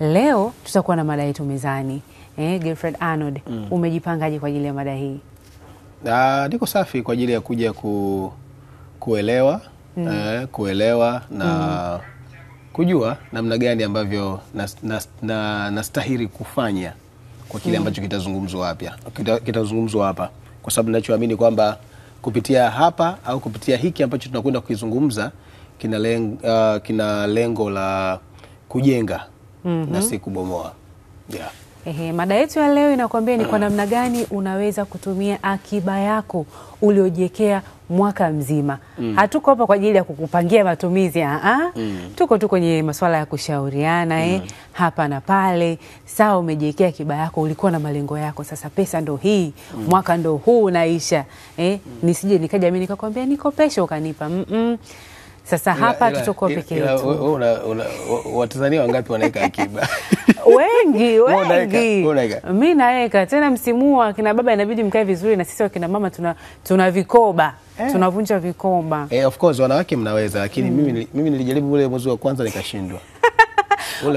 Leo tutakuwa na mada yetu mezani. Gilfred Arnold, umejipangaje kwa ajili ya mada hii? Niko safi kwa ajili ya kuja kuelewa na kujua namna gani ambavyo nastahili kufanya kwa kile ambacho kitazungumzwa hapa, kwa sababu ninachoamini kwamba kupitia hapa au kupitia hiki ambacho tunakwenda kukizungumza kina lengo la kujenga na si kubomoa. Mada yetu ya leo inakwambia ni kwa namna gani unaweza kutumia akiba yako uliojiwekea mwaka mzima. Hatuko hapa kwa ajili ya kukupangia matumizi, tuko tu kwenye masuala ya kushauriana hapa na pale. Sawa, umejiwekea akiba yako, ulikuwa na malengo yako, sasa pesa ndo hii, mwaka ndo huu unaisha. Nisije nikaja mimi nikakwambia nikopesha ukanipa. Sasa hapa tutakuwa peke yetu. Watanzania wangapi wanaweka akiba? Wengi. Mimi naweka. Tena msimu wa kina baba inabidi mkae vizuri, na sisi wakina mama tuna vikoba. Tunavunja vikoba. Of course wanawake mnaweza, lakini mimi nilijaribu ule mwezi wa kwanza nikashindwa.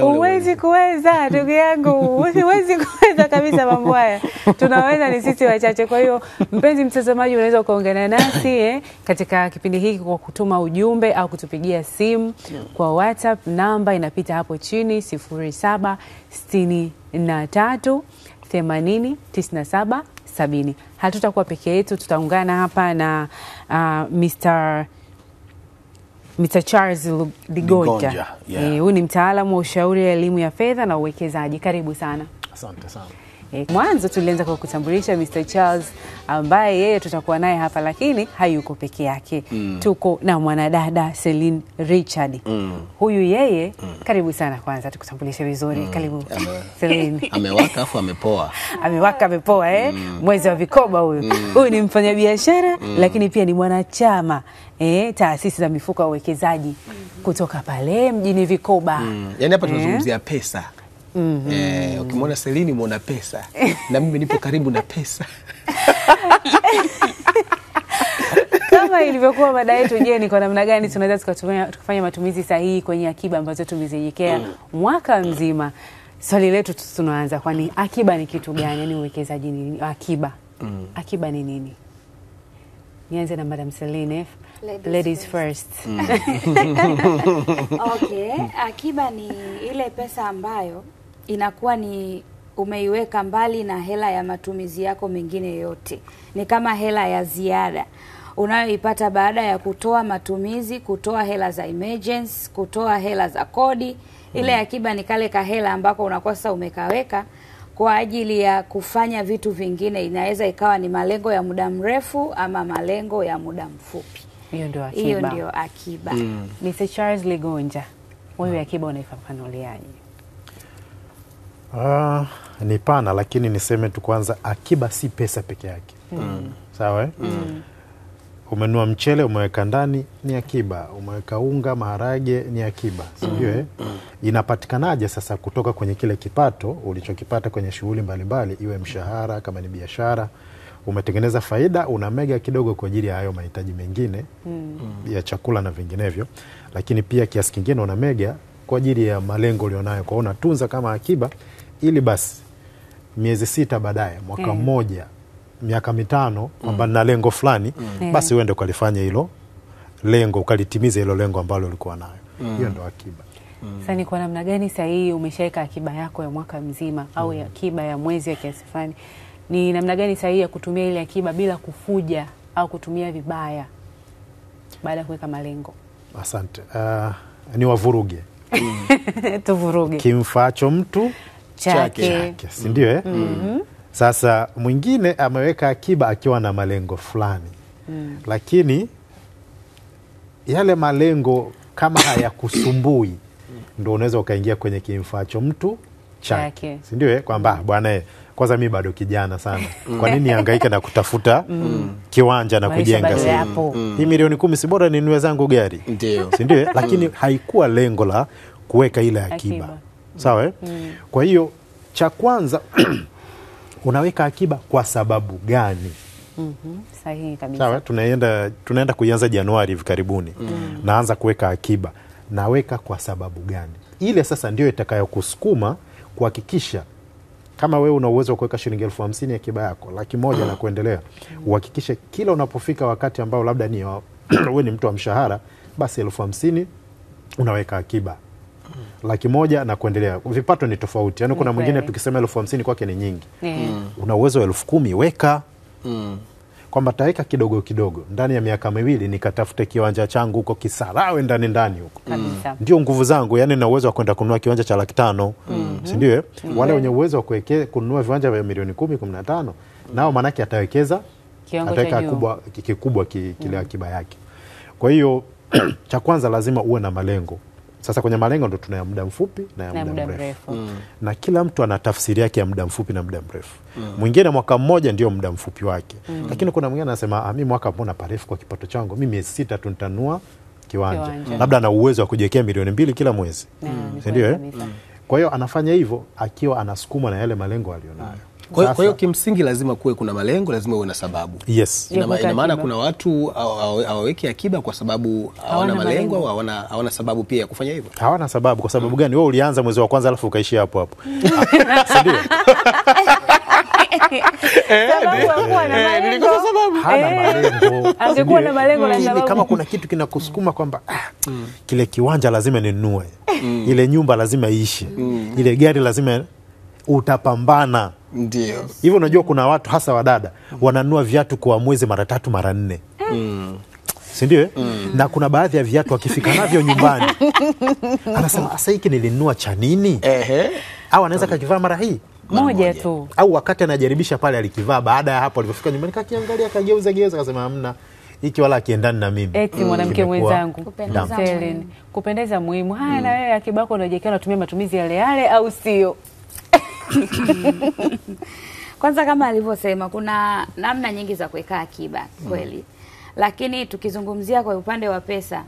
Huwezi kuweza ndugu yangu, huwezi kuweza kabisa mambo haya. Tunaweza ni sisi wachache. Kwa hiyo mpenzi mtazamaji, unaweza ukaungana nasi katika kipindi hiki kwa kutuma ujumbe au kutupigia simu kwa WhatsApp. Namba inapita hapo chini 0763809770. Hatutakuwa peke yetu, tutaungana hapa na Mr. Charles Ligonja. Huyu ni mtaalamu wa ushauri wa elimu ya fedha na uwekezaji. Karibu sana. Asante sana. Mwanzo tulianza kwa kutambulisha Mr. Charles, ambaye yeye tutakuwa naye hapa, lakini hayuko peke yake. Tuko na mwanadada Celine Richard. Huyu yeye, karibu sana kwanza tukutambulishe vizuri. Karibu Celine. Amewaka afu amepoa. Amewaka amepoa mwezi wa vikoba huyu. Huyu ni mfanyabiashara lakini pia ni mwanachama taasisi za mifuko ya uwekezaji kutoka pale mjini Vikoba. Yaani hapa tunazungumzia pesa. Ukimwona Celine muona pesa. Na mimi nipo karibu na pesa. Kama ilivyokuwa mada yetu, je, ni kwa namna gani tunaweza tukafanya matumizi sahihi kwenye akiba ambazo tumeziwekea mwaka mzima? Swali letu tunaanza, kwani akiba ni kitu gani? Yaani uwekezaji ni nini? Akiba ni nini? Nianze na Madam Celine. Ladies first. Okay, akiba ni ile pesa ambayo inakuwa ni umeiweka mbali na hela ya matumizi yako mengine yote. Ni kama hela ya ziada unayoipata baada ya kutoa matumizi, kutoa hela za emergency, kutoa hela za kodi. Ile akiba ni kale ka hela ambako unakuwa sasa umekaweka kwa ajili ya kufanya vitu vingine. Inaweza ikawa ni malengo ya muda mrefu ama malengo ya muda mfupi. Hiyo ndio akiba. Mr. Charles Ligonja, wewe akiba unaifafanuliaje? Ni pana, lakini niseme tu kwanza, akiba si pesa peke yake. Sawa? Umenunua mchele umeweka ndani, ni akiba. Umeweka unga, maharage, ni akiba. Sijui inapatikanaje sasa kutoka kwenye kile kipato ulichokipata kwenye shughuli mbalimbali, iwe mshahara, kama ni biashara, umetengeneza faida, unamega kidogo kwa ajili ya hayo mahitaji mengine ya chakula na vinginevyo, lakini pia kiasi kingine unamega kwa ajili ya malengo ulionayo. Kwa unatunza kama akiba, ili basi miezi 6 baadaye, mwaka mmoja, miaka 5, kwamba na lengo fulani, basi uende ukalifanya hilo lengo, ukalitimiza hilo lengo ambalo ulikuwa nayo. Hiyo ndio akiba. Sasa ni kwa namna gani sahihi umeshaweka akiba yako ya mwaka mzima au ya akiba ya mwezi ya kiasi fulani? Ni namna gani sahihi ya kutumia ile akiba bila kufuja au kutumia vibaya baada ya kuweka malengo? Asante. Ni wavuruge. Tuvuruge. Kimfaacho mtu chake. Si ndio? Sasa mwingine ameweka akiba akiwa na malengo fulani. Lakini yale malengo kama hayakusumbui, ndio unaweza ukaingia kwenye kimfaacho mtu chake. Si ndio? Kwamba bwana, kwanza mimi bado kijana sana. Kwa nini hangaika na kutafuta kiwanja na kujenga sehemu? Hii milioni 10 si bora ninunue zangu gari. Si ndio? Lakini haikuwa lengo la kuweka ile akiba. Sawa? Kwa hiyo cha kwanza unaweka akiba kwa sababu gani? Sahihi kabisa. Sawa, tunaenda kuanza Januari hivi karibuni. Naanza kuweka akiba. Naweka kwa sababu gani? ile sasa ndio itakayokusukuma kuhakikisha kama wewe una uwezo wa kuweka shilingi 50,000 akiba yako, 100,000 na kuendelea, uhakikishe kila unapofika wakati ambao labda ni wewe ni mtu wa mshahara, basi 50,000 unaweka akiba. 100,000 na kuendelea. Vipato ni tofauti. Yaani kuna mwingine tukisema 50,000 kwake ni nyingi. Una uwezo wa 10,000 weka. Kwamba taweka kidogo kidogo. Ndani ya miaka 2 nikatafute kiwanja changu huko Kisarawe ndani huko. Ndio nguvu zangu, yani na uwezo wa kwenda kununua kiwanja cha 500,000. Si ndio? Wale wenye uwezo wa kununua viwanja vya milioni 10, 15, nao manake atawekeza ataweka kikubwa kile akiba yake. Kwa hiyo cha kwanza lazima uwe na malengo. Sasa kwenye malengo ndo tuna ya muda mfupi na ya muda mrefu. Na kila mtu ana tafsiri yake ya muda mfupi na muda mrefu. Mwingine mwaka mmoja ndio muda mfupi wake. Lakini kuna mwingine anasema mimi mwaka mbona parefu kwa kipato changu, mimi miezi 6 tu nitanunua kiwanja. Labda ana uwezo wa kujiwekea milioni 2 kila mwezi. Ndio Kwa hiyo anafanya hivyo akiwa anasukuma na yale malengo alionayo. Kwa hiyo kimsingi lazima kuwe kuna malengo, lazima uwe na sababu. Yes. Ina maana kuna watu hawaweki akiba kwa sababu hawana malengo au hawana sababu pia ya kufanya hivyo. Hawana sababu. Kwa sababu gani? Wewe ulianza mwezi wa kwanza alafu ukaishia hapo. Ndio. Hana malengo. Angekuwa na malengo na sababu. Kama kuna kitu kinakusukuma kwamba kile kiwanja lazima ninunue. Ile nyumba lazima iishi. Ile gari lazima, utapambana. Ndio. Hivyo unajua kuna watu hasa wadada wananunua viatu kwa mwezi mara 3 mara 4. Si ndio? Na kuna baadhi ya viatu akifika navyo nyumbani anasema sasa hiki nilinunua cha nini? Au anaweza kakivaa mara hii moja tu. Au wakati anajaribisha pale alikivaa, baada ya hapo alipofika nyumbani kakiangalia kageuza akasema hamna, hiki wala kiendani na mimi. Eti mwanamke mwenzangu kupendeza muhimu. Haya na wewe akiba yako unajiwekea unatumia matumizi yale au sio? Kwanza kama alivyosema kuna namna nyingi za kuweka akiba kweli. Lakini tukizungumzia kwa upande wa pesa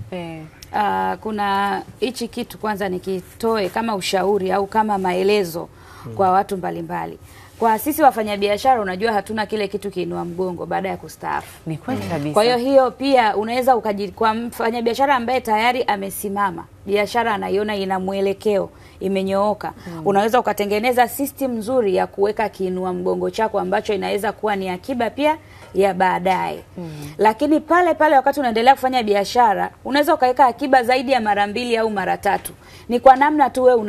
kuna hichi kitu kwanza nikitoe kama ushauri au kama maelezo kwa watu mbalimbali. Kwa sisi wafanyabiashara unajua hatuna kile kitu kiinua mgongo baada ya kustaafu. Ni kweli kabisa. Kwa hiyo pia unaweza kwa mfanyabiashara ambaye tayari amesimama, biashara anaiona ina mwelekeo, imenyooka. Unaweza ukatengeneza system nzuri ya kuweka kiinua mgongo chako ambacho inaweza kuwa ni akiba pia ya baadaye. Lakini pale wakati unaendelea kufanya biashara, unaweza ukaweka akiba zaidi ya mara 2 au mara 3. Ni kwa namna tu wewe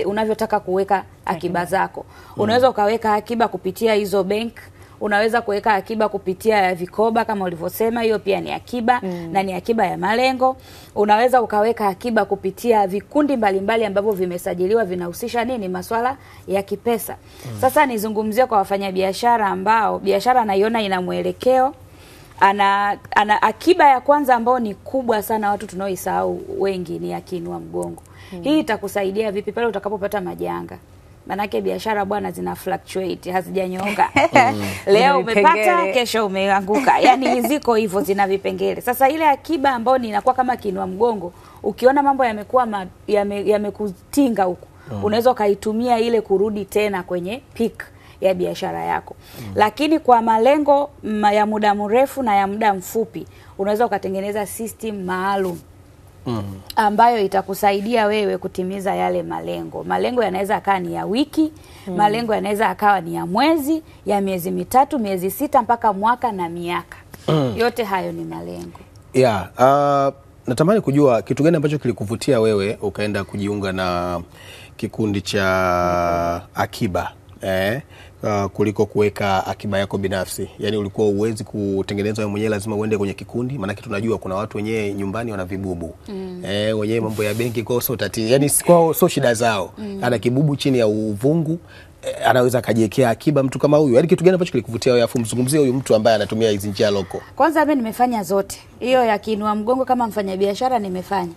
unavyotaka kuweka akiba zako. Unaweza ukaweka akiba kupitia hizo bank, unaweza kuweka akiba kupitia vikoba kama ulivyosema, hiyo pia ni akiba na ni akiba ya malengo. Unaweza ukaweka akiba kupitia vikundi mbalimbali ambavyo vimesajiliwa vinahusisha masuala ya kipesa. Sasa nizungumzie kwa wafanyabiashara ambao biashara anaiona ina mwelekeo. Ana akiba ya kwanza ambao ni kubwa sana, watu tunaoisahau wengi, ni akiinua mgongo. Hii itakusaidia vipi pale utakapopata majanga? Manake biashara bwana zina fluctuate, hazijanyooka. Leo umepata, kesho umeanguka. Yaani ziko hivyo, zina vipengele. Sasa ile akiba ambayo inakuwa kama kiinua mgongo, ukiona mambo yamekuwa yamekutinga huko, unaweza kaitumia ile kurudi tena kwenye peak ya biashara yako. Lakini kwa malengo ya muda mrefu na ya muda mfupi, unaweza ukatengeneza system maalum ambayo itakusaidia wewe kutimiza yale malengo. Malengo yanaweza akawa ni ya wiki, malengo yanaweza akawa ni ya mwezi, ya miezi 3, miezi 6 mpaka mwaka na miaka. Yote hayo ni malengo. Natamani kujua kitu gani ambacho kilikuvutia wewe ukaenda kujiunga na kikundi cha akiba kuliko kuweka akiba yako binafsi. Yaani ulikuwa uwezi kutengeneza wewe mwenyewe, lazima uende kwenye kikundi? Maana tunajua kuna watu wenyewe nyumbani wana vibubu. Wenyewe mambo ya benki kwao sio tatizo. Yaani kwao sio shida zao. Ana kibubu chini ya uvungu, anaweza kajiwekea akiba mtu kama huyu. Yaani kitu gani ambacho kilikuvutia wewe afu mzungumzie huyu mtu ambaye anatumia hizo njia loko? Kwanza mimi nimefanya zote. Hiyo ya kiinua mgongo kama mfanyabiashara nimefanya.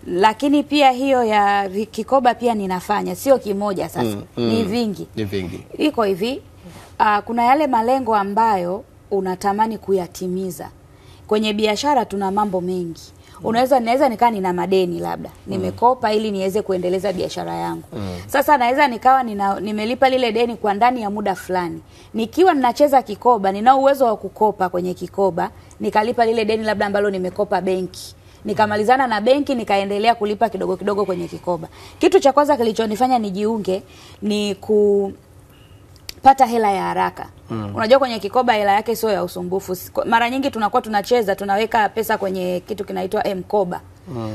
Lakini pia hiyo ya kikoba pia ninafanya, sio kimoja sasa. Ni vingi. Iko hivi, kuna yale malengo ambayo unatamani kuyatimiza. Kwenye biashara tuna mambo mengi. Naweza nikaa nina madeni labda. Nimekopa ili niweze kuendeleza biashara yangu. Sasa naweza nikawa nimelipa lile deni kwa ndani ya muda fulani. Nikiwa ninacheza kikoba, nina uwezo wa kukopa kwenye kikoba, nikalipa lile deni labda ambalo nimekopa benki. nikamalizana na benki, nikaendelea kulipa kidogo kidogo kwenye kikoba. Kitu cha kwanza kilichonifanya nijiunge ni kupata hela ya haraka. Unajua kwenye kikoba hela yake sio ya usumbufu. Mara nyingi tunakuwa tunaweka pesa kwenye kitu kinaitwa mkoba.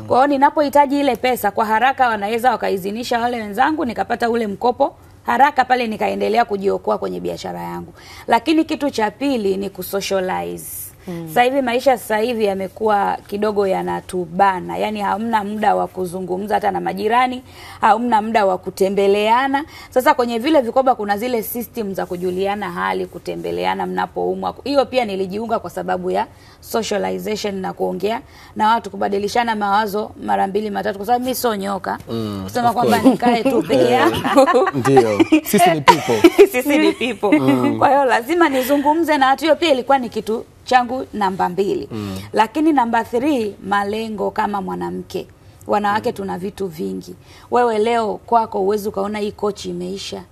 Kwa hiyo ninapohitaji ile pesa kwa haraka wanaweza wakaizinisha wale wenzangu, nikapata ule mkopo haraka pale, nikaendelea kujiokoa kwenye biashara yangu. Lakini kitu cha pili ni kusocialize. Sasa hivi maisha sasa hivi yamekuwa kidogo yanatubana. Yaani hamna muda wa kuzungumza hata na majirani, hamna muda wa kutembeleana. Sasa kwenye vile vikoba kuna zile system za kujuliana hali, kutembeleana mnapoumwa. Hiyo pia nilijiunga kwa sababu ya socialization na kuongea na watu, kubadilishana mawazo mara 2 3, kwa sababu mimi sio nyoka. Kusema kwamba nikae tu peke yangu. Ndio. Sisi ni people. Sisi ni people. Kwa hiyo lazima nizungumze na watu. Hiyo pia ilikuwa ni kitu changu namba 2. Lakini namba 3, malengo kama mwanamke. Wanawake tuna vitu vingi. Wewe leo kwako uwezo kaona hii kochi imeisha.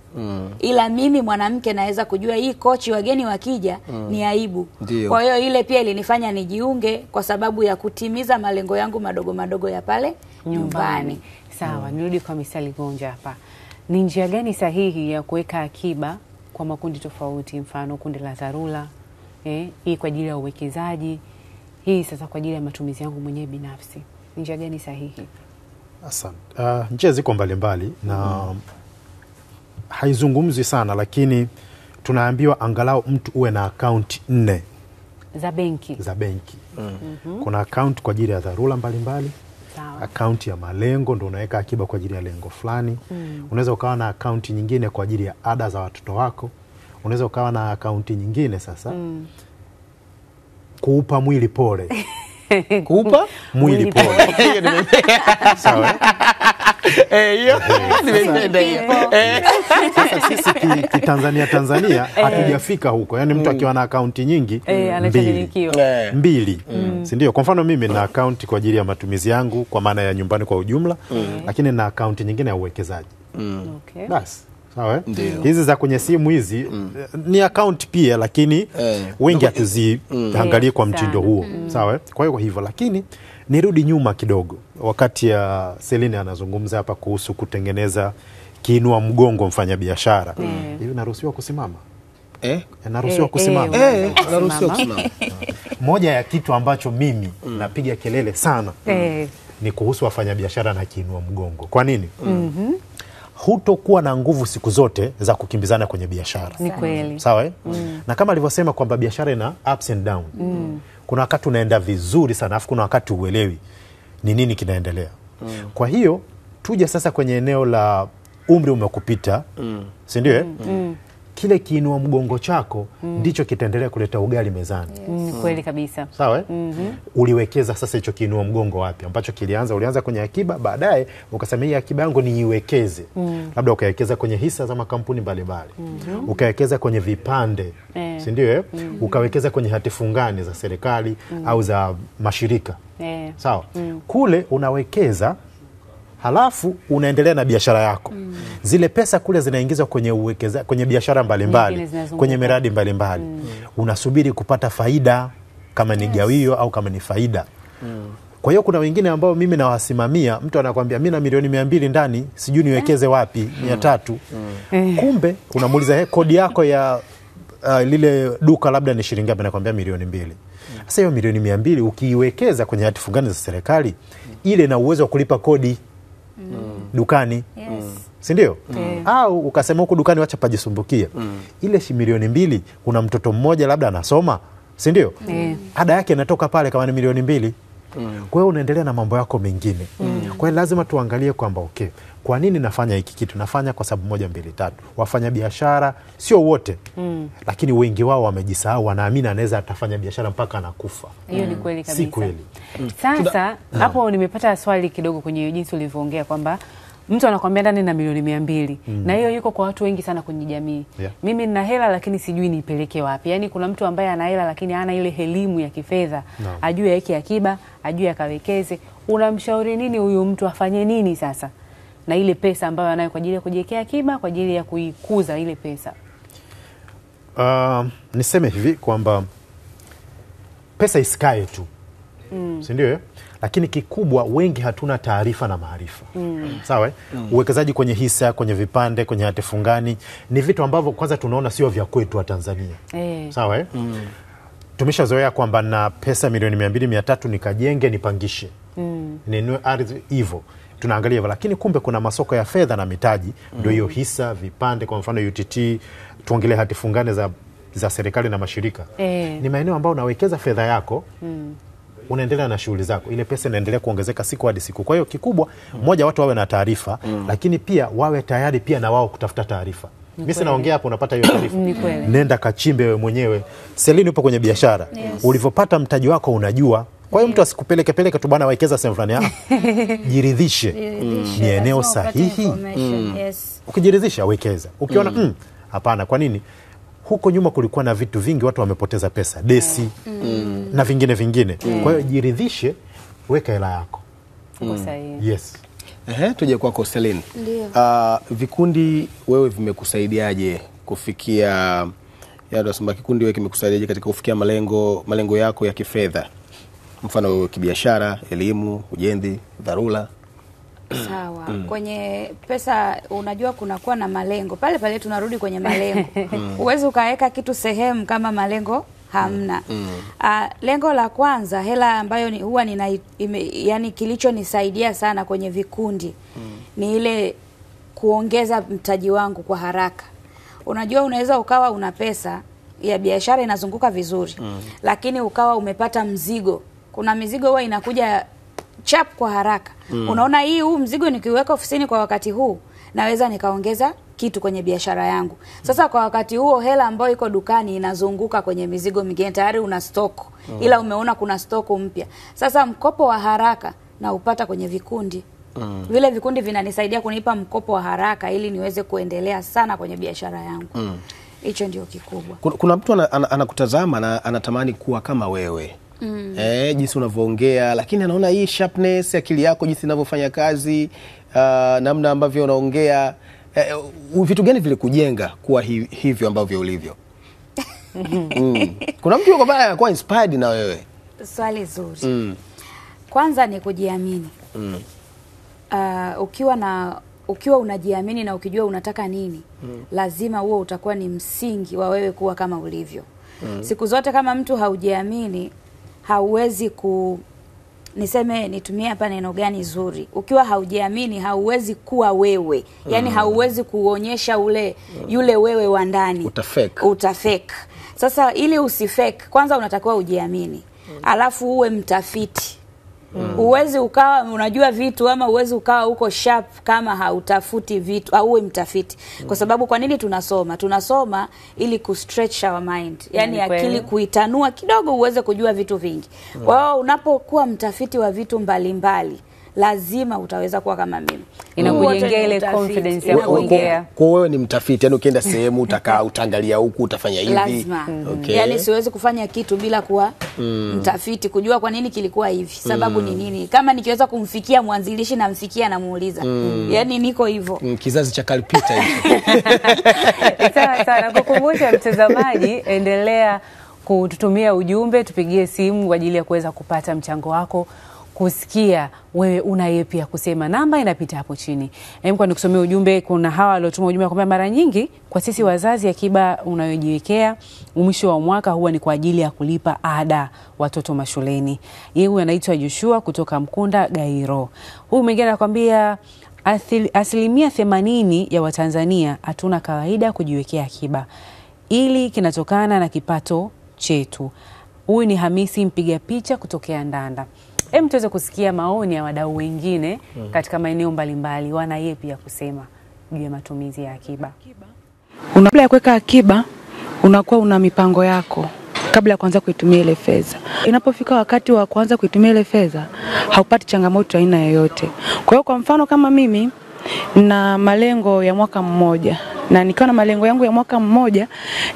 Ila mimi mwanamke naweza kujua hii kochi wageni wakija ni aibu. Kwa hiyo ile pia ilinifanya nijiunge kwa sababu ya kutimiza malengo yangu madogo madogo ya pale nyumbani. Sawa, nirudi kwa Misali Gonja hapa. Ni njia gani sahihi ya kuweka akiba kwa makundi tofauti, mfano kundi la dharura, hii kwa ajili ya uwekezaji, hii sasa kwa ajili ya matumizi yangu mwenyewe binafsi? Njia gani sahihi? Asante. Njia ziko mbalimbali na haizungumzwi sana, lakini tunaambiwa angalau mtu uwe na akaunti 4 za benki. Kuna akaunti kwa ajili ya dharura mbalimbali. Akaunti ya malengo, ndio unaweka akiba kwa ajili ya lengo fulani. Unaweza ukawa na akaunti nyingine kwa ajili ya ada za watoto wako. Unaweza ukawa na akaunti nyingine sasa kuupa mwili pole. Kuupa mwili pole. Sawa? Hiyo nimependa hiyo. Sasa sisi Tanzania hatujafika huko. Yaani mtu akiwa na akaunti nyingi mbili. Si ndio? Kwa mfano mimi na akaunti kwa ajili ya matumizi yangu kwa maana ya nyumbani kwa ujumla, lakini na akaunti nyingine ya uwekezaji. Basi. Sawa? Hizi za kwenye simu hizi ni account pia, lakini wengi hatuziangalie kwa mtindo huo. Sawa? Kwa hivyo lakini nirudi nyuma kidogo, wakati ya Celine anazungumza hapa kuhusu kutengeneza kiinua mgongo mfanyabiashara. Hivi naruhusiwa kusimama? Naruhusiwa kusimama? Naruhusiwa kusimama. Moja ya kitu ambacho mimi napiga kelele sana ni kuhusu wafanyabiashara na kiinua mgongo. Kwa nini? Hutokuwa na nguvu siku zote za kukimbizana kwenye biashara. Ni kweli. Sawa? Na kama alivyosema kwamba biashara ina ups and down. Kuna wakati unaenda vizuri sana, afu kuna wakati uelewi ni nini kinaendelea. Kwa hiyo tuje sasa kwenye eneo la umri umekupita. Si ndio? Kile kiinua mgongo chako ndicho kitaendelea kuleta ugali mezani. Ni kweli kabisa. Sawa? Uliwekeza sasa hicho kiinua mgongo wapi? Ambacho ulianza kwenye akiba, baadaye ukasema hii akiba yangu niiwekeze. Labda ukawekeza kwenye hisa za makampuni mbalimbali. Ukawekeza kwenye vipande. Si ndio? Ukawekeza kwenye hati fungani za serikali au za mashirika. Sawa? Kule unawekeza, halafu unaendelea na biashara yako. Zile pesa kule zinaingizwa kwenye kwenye biashara mbalimbali, kwenye miradi mbalimbali. Unasubiri kupata faida, kama ni gawio au kama ni faida. Kwa hiyo kuna wengine ambao mimi nawasimamia, mtu anakuambia mimi na milioni 200 ndani, sijui niwekeze wapi, 300. Kumbe unamuuliza kodi yako ya lile duka labda ni shilingi ngapi, anakuambia milioni 2. Sasa hiyo milioni 200 ukiiwekeza kwenye hati fungani za serikali, ile na uwezo wa kulipa kodi dukani. Si ndio? Au ukasema huko dukani wacha pajisumbukia. Ile milioni 2 kuna mtoto mmoja labda anasoma, si ndio? Ada yake inatoka pale kama ni milioni 2. Kwa hiyo unaendelea na mambo yako mengine. Kwa hiyo lazima tuangalie kwamba kwa nini nafanya hiki kitu? Nafanya kwa sababu 1 2 3. Wafanya biashara sio wote, lakini wengi wao wamejisahau, wanaamini anaweza atafanya biashara mpaka anakufa. Hiyo ni kweli kabisa. Si kweli. Sasa hapo nimepata swali kidogo kwenye jinsi ulivyoongea kwamba mtu anakuambia ndani na milioni 200. Na hiyo yuko kwa watu wengi sana kwenye jamii. Mimi nina hela lakini sijui nipeleke wapi. Yaani kuna mtu ambaye ana hela lakini hana ile elimu ya kifedha. Ajue yake akiba, ajue akawekeze. Unamshauri nini huyu mtu afanye nini sasa na ile pesa ambayo anayo kwa ajili ya kujiwekea akiba, kwa ajili ya kuikuza ile pesa? Niseme hivi kwamba pesa isikae tu. Si ndio? lakini kikubwa wengi hatuna taarifa na maarifa. Sawa? Uwekezaji kwenye hisa, kwenye vipande, kwenye hati fungani ni vitu ambavyo kwanza tunaona sio vya kwetu wa Tanzania. Sawa? Tumeshazoea kwamba na pesa milioni 200 300 nikajenge nipangishe. Ninunue ardhi hivyo. Tunaangalia hivyo, lakini kumbe kuna masoko ya fedha na mitaji, ndio hiyo hisa, vipande, kwa mfano UTT, tuongelee hati fungani za serikali na mashirika. Ni maeneo ambayo unawekeza fedha yako, unaendelea na shughuli zako, ile pesa inaendelea kuongezeka siku hadi siku. Kwa hiyo kikubwa moja, watu wawe na taarifa, lakini pia wawe tayari pia na wao kutafuta taarifa. Mimi sinaongea hapo, unapata hiyo taarifa. Nenda kachimbe wewe mwenyewe. Selini upo kwenye biashara. Ulivyopata mtaji wako unajua. Kwa hiyo mtu asikupeleke tu bwana wekeza sehemu fulani. Jiridhishe ni eneo sahihi. Ukijiridhisha wekeza. Ukiona hapana, kwa nini? Huko nyuma kulikuwa na vitu vingi, watu wamepoteza pesa, desi na vingine. Kwa hiyo jiridhishe, weka hela yako. Yes. Tuje kwako Celine. Vikundi wewe vimekusaidiaje kufikia tunasema kikundi wewe kimekusaidiaje katika kufikia malengo yako ya kifedha? Mfano kibiashara, elimu, ujenzi, dharura. Sawa. Kwenye pesa unajua kunakuwa na malengo. Pale tunarudi kwenye malengo. Uwezi ukaweka kitu sehemu kama malengo hamna. Lengo la kwanza, hela ambayo huwa yani kilichonisaidia sana kwenye vikundi ni ile kuongeza mtaji wangu kwa haraka. Unajua unaweza ukawa una pesa ya biashara inazunguka vizuri, lakini ukawa umepata mzigo. Kuna mizigo huwa inakuja chap kwa haraka. Unaona huu mzigo nikiweka ofisini kwa wakati huu, naweza nikaongeza kitu kwenye biashara yangu. Sasa kwa wakati huo hela ambayo iko dukani inazunguka kwenye mizigo mingine, tayari una stock. Ila umeona kuna stock mpya. Sasa mkopo wa haraka na upata kwenye vikundi. Vile vikundi vinanisaidia kunipa mkopo wa haraka ili niweze kuendelea sana kwenye biashara yangu. Hicho ndio kikubwa. Kuna mtu anakutazama na anatamani kuwa kama wewe. Jinsi unavyoongea, lakini anaona hii sharpness, akili yako jinsi inavyofanya kazi, namna ambavyo unaongea, vitu gani vile kujenga kuwa hivyo ambavyo ulivyo? Kuna mtu yuko baya kwa inspired na wewe? Swali zuri. Kwanza ni kujiamini. Ukiwa unajiamini na ukijua unataka nini, lazima huo utakuwa ni msingi wa wewe kuwa kama ulivyo. Siku zote kama mtu haujiamini, hauwezi nitumie hapa neno gani zuri. Ukiwa haujiamini, hauwezi kuwa wewe. Yani hauwezi kuonyesha yule wewe wa ndani. Utafake. Sasa ili usifake, kwanza unatakiwa ujiamini. Alafu uwe mtafiti. Uwezi ukawa unajua vitu ama uwezi ukawa uko sharp kama hautafuti vitu, au uwe mtafiti. Kwa sababu kwa nini tunasoma? Tunasoma ili kustretch our mind. Yani akili kuitanua kidogo uweze kujua vitu vingi. Kwa hiyo unapokuwa mtafiti wa vitu mbalimbali, lazima utaweza kuwa kama mimi. Inakujengea ile confidence ya kuongea. Kwa wewe ni mtafiti, yani ukienda sehemu utakaa, utaangalia huku, utafanya hivi. Lazima. Yani siwezi kufanya kitu bila kuwa mtafiti, kujua kwa nini kilikuwa hivi, sababu ni nini. Kama nikiweza kumfikia mwanzilishi na mfikia na muuliza. Yani niko hivyo. Kizazi cha kalpita hicho. Sana kukumbusha mtazamaji, endelea kututumia ujumbe, tupigie simu kwa ajili ya kuweza kupata mchango wako, kusikia wewe una yepi ya kusema. Namba inapita hapo chini. Kwa nikusomea ujumbe, kuna hawa waliotuma ujumbe kwamba mara nyingi kwa sisi wazazi akiba unayojiwekea mwisho wa mwaka huwa ni kwa ajili ya kulipa ada watoto mashuleni. Yeye huyu anaitwa Joshua kutoka Mkunda Gairo. Huyu mwingine anakuambia asilimia 80 ya Watanzania hatuna kawaida kujiwekea akiba. Ili kinatokana na kipato chetu. Huyu ni Hamisi mpiga picha kutokea Ndanda. Tuweze kusikia maoni ya wadau wengine katika maeneo mbalimbali, wana yepi ya kusema juu ya matumizi ya akiba. Kabla ya kuweka akiba, unakuwa una mipango yako kabla ya kuanza kuitumia ile fedha. Inapofika wakati wa kuanza kuitumia ile fedha, haupati changamoto aina yoyote. Kwa hiyo kwa mfano kama mimi na malengo ya mwaka mmoja, na nikiwa na malengo yangu ya mwaka mmoja,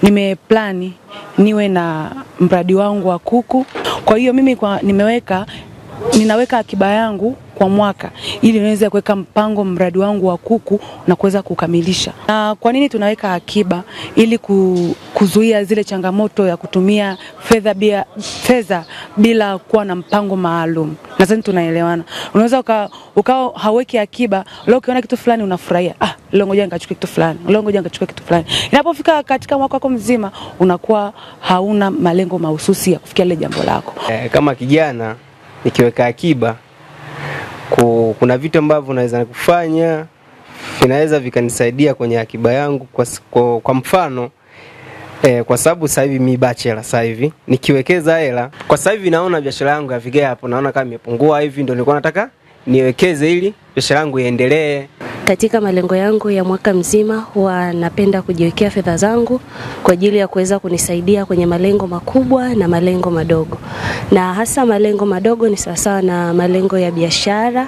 nimeplani niwe na mradi wangu wa kuku. Kwa hiyo mimi ninaweka akiba yangu kwa mwaka ili niweze kuweka mpango mradi wangu wa kuku na kuweza kukamilisha. Na kwa nini tunaweka akiba? Ili kuzuia zile changamoto ya kutumia fedha bila kuwa na mpango maalum. Nadhani tunaelewana. Unaweza ukao haweki akiba, leo ukiona kitu fulani unafurahia. Leo ngoja nikachukue kitu fulani. Leo ngoja nikachukue kitu fulani. Inapofika katika mwaka wako mzima unakuwa hauna malengo mahususi ya kufikia ile jambo lako. Kama kijana nikiweka akiba, kuna vitu ambavyo naweza kufanya vinaweza vikanisaidia kwenye akiba yangu. Kwa mfano kwa sababu sasa hivi mimi bachelor, sasa hivi nikiwekeza hela, kwa sasa hivi naona biashara yangu yafikia hapo, naona kama imepungua hivi, ndio nilikuwa nataka niwekeze ili biashara yangu iendelee. Katika malengo yangu ya mwaka mzima huwa napenda kujiwekea fedha zangu kwa ajili ya kuweza kunisaidia kwenye malengo makubwa na malengo madogo. Na hasa malengo madogo ni sawasawa na malengo ya biashara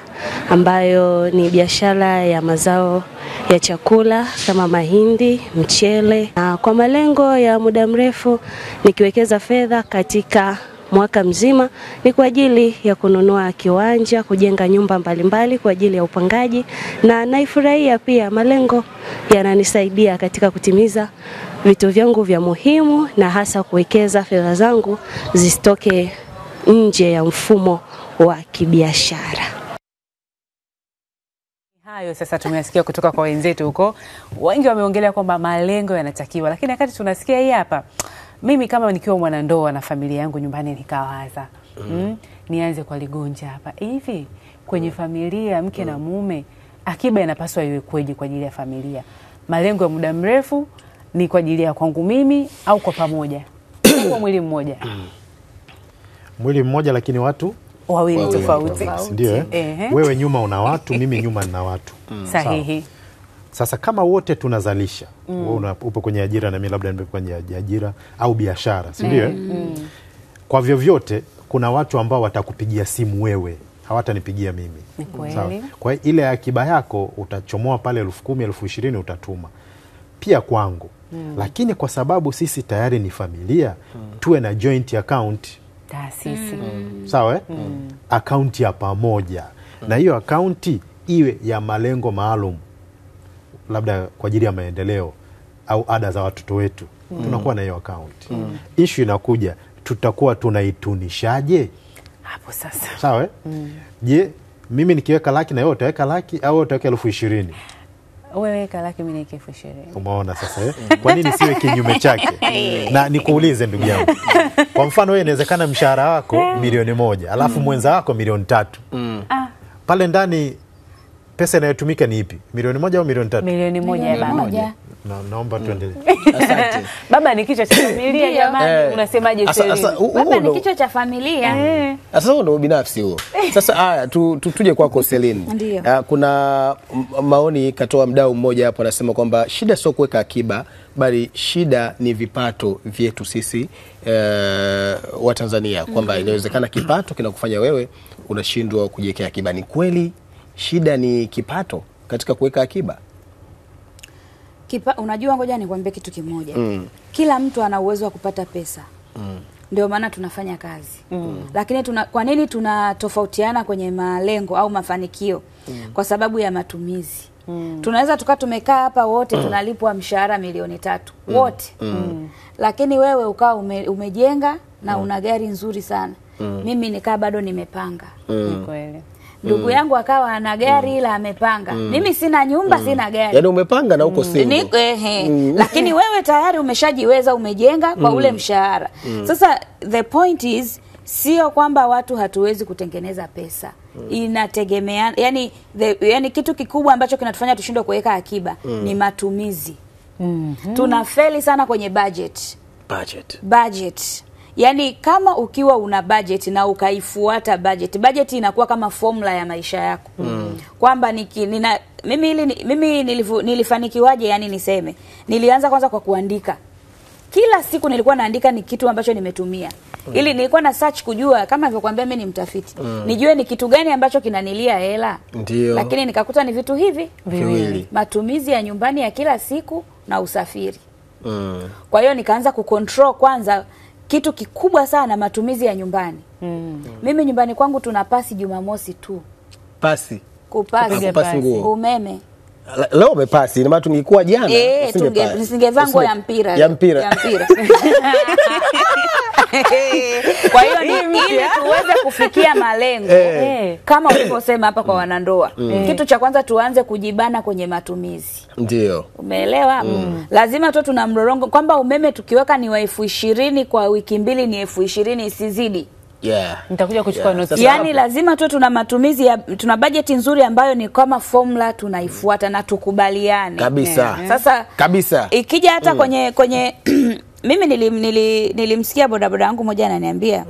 ambayo ni biashara ya mazao ya chakula kama mahindi, mchele. Na kwa malengo ya muda mrefu nikiwekeza fedha katika mwaka mzima ni kwa ajili ya kununua kiwanja, kujenga nyumba mbalimbali kwa ajili ya upangaji, na naifurahia pia malengo yananisaidia katika kutimiza vitu vyangu vya muhimu, na hasa kuwekeza fedha zangu zisitoke nje ya mfumo wa kibiashara. Hayo sasa tumesikia kutoka kwa wenzetu huko. Wengi wameongelea kwamba malengo yanatakiwa, lakini wakati tunasikia hii hapa, mimi kama nikiwa mwanandoa na familia yangu nyumbani nikawaza, nianze kwa Ligonja hapa. Hivi kwenye familia mke na mume, akiba inapaswa iwe kweje kwa ajili ya familia? Malengo ya muda mrefu ni kwa ajili ya kwangu mimi au kwa pamoja? Kwa mwili mmoja. Mwili mmoja lakini watu wawili tofauti. Ndio. Wewe nyuma una watu, mimi nyuma nina watu. Sahihi. Sasa kama wote tunazalisha, wewe upo kwenye ajira na mimi labda nipo kwenye ajira au biashara, si ndio? Kwa vyovyote kuna watu ambao watakupigia simu wewe, hawatanipigia mimi. Sawa. Kwa ile akiba yako utachomoa pale 10,000, 20,000 utatuma pia kwangu. Lakini kwa sababu sisi tayari ni familia, tuwe na joint account, taasisi. Sawa? Account ya pamoja. Na hiyo account iwe ya malengo maalum, labda kwa ajili ya maendeleo au ada za watoto wetu. Tunakuwa na hiyo account. Issue inakuja, tutakuwa tunaitunishaje hapo sasa? Sawa? Je, mimi nikiweka laki na wewe utaweka laki au utaweka 20,000? Wewe weka laki, mimi niweke 20,000. Umeona sasa Kwa nini siwe kinyume chake? Na nikuulize ndugu yangu. Kwa mfano wewe inawezekana mshahara wako milioni 1, alafu mwenza wako milioni 3. Pale ndani pesa inayotumika ni ipi? Milioni 1 au milioni 3? Milioni 1 ya baba. Naomba tuendelee. Asante. Baba ni kichwa cha familia jamani, unasemaje sasa? Baba ni kichwa cha familia. Sasa huo ndio binafsi huo. Sasa haya tuje kwako Celine. Kuna maoni katoa mdau mmoja hapo, anasema kwamba shida sio kuweka akiba, bali shida ni vipato vyetu sisi wa Tanzania, kwamba inawezekana kipato kinakufanya wewe unashindwa kujiwekea akiba. Ni kweli shida ni kipato katika kuweka akiba? Unajua, ngoja nikwambie kitu kimoja. Kila mtu ana uwezo wa kupata pesa. Ndio maana tunafanya kazi. Lakini kwa nini tunatofautiana kwenye malengo au mafanikio? Kwa sababu ya matumizi. Tunaweza tumekaa hapa wote tunalipwa mshahara milioni 3 wote. Lakini wewe ukawa umejenga na una gari nzuri sana. Mimi nikaa bado nimepanga. Ni kweli. Ndugu yangu akawa ana gari ila amepanga. Mimi sina nyumba, sina gari. Yaani umepanga na uko single. Lakini wewe tayari umeshajiweza, umejenga kwa ule mshahara. Sasa the point is, sio kwamba watu hatuwezi kutengeneza pesa. Inategemea, yani kitu kikubwa ambacho kinatufanya tushindwe kuweka akiba ni matumizi. Tunafeli sana kwenye budget. Yani kama ukiwa una budget na ukaifuata budget inakuwa kama formula ya maisha yako. Kwamba mimi nilifanikiwaje, yani niseme. Nilianza kwanza kwa kuandika. Kila siku nilikuwa naandika ni kitu ambacho nimetumia. Ili nilikuwa na search kujua, kama nilivyokuambia mimi ni mtafiti. Nijue ni kitu gani ambacho kinanilia hela. Ndio. Lakini nikakuta ni vitu hivi viwili. Matumizi ya nyumbani ya kila siku na usafiri. Kwa hiyo nikaanza kucontrol kwanza kitu kikubwa sana, matumizi ya nyumbani. Mimi nyumbani kwangu tuna pasi Jumamosi tu. Pasi. Kupasi nguo. umeme. Leo umepasi, ina maana tungekuwa jana nisingevaa nguo ya mpira. Ya mpira. Kwa hiyo ili tuweze kufikia malengo kama ulivyosema hapa kwa wanandoa, kitu cha kwanza tuanze kujibana kwenye matumizi. Ndio. Umeelewa? Lazima tu tuna mlolongo kwamba umeme tukiweka ni wa 20,000 kwa wiki mbili ni 20,000 isizidi. Nitakuja kuchukua notes. Yani lazima tu tuna matumizi tuna bajeti nzuri ambayo ni kama formula tunaifuata na tukubaliane. Kabisa. Sasa kabisa. Ikija hata kwenye mimi nilimsikia bodaboda wangu mmoja ananiambia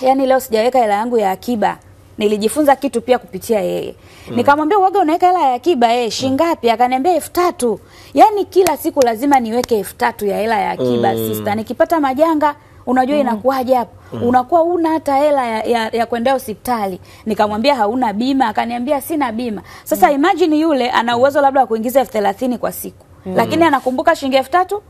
yani leo sijaweka hela yangu ya akiba. Nilijifunza kitu pia kupitia yeye. Nikamwambia uwaga unaweka hela ya akiba shingapi? Akaniambia 3,000. Yani kila siku lazima niweke 3,000 ya hela ya akiba sister. Nikipata majanga unajua inakuwaje hapo? Unakuwa una hata hela ya kwenda hospitali. Nikamwambia hauna bima, akaniambia sina bima. Sasa imagine yule ana uwezo labda wa kuingiza 30,000 kwa siku. Lakini anakumbuka shilingi 3,000.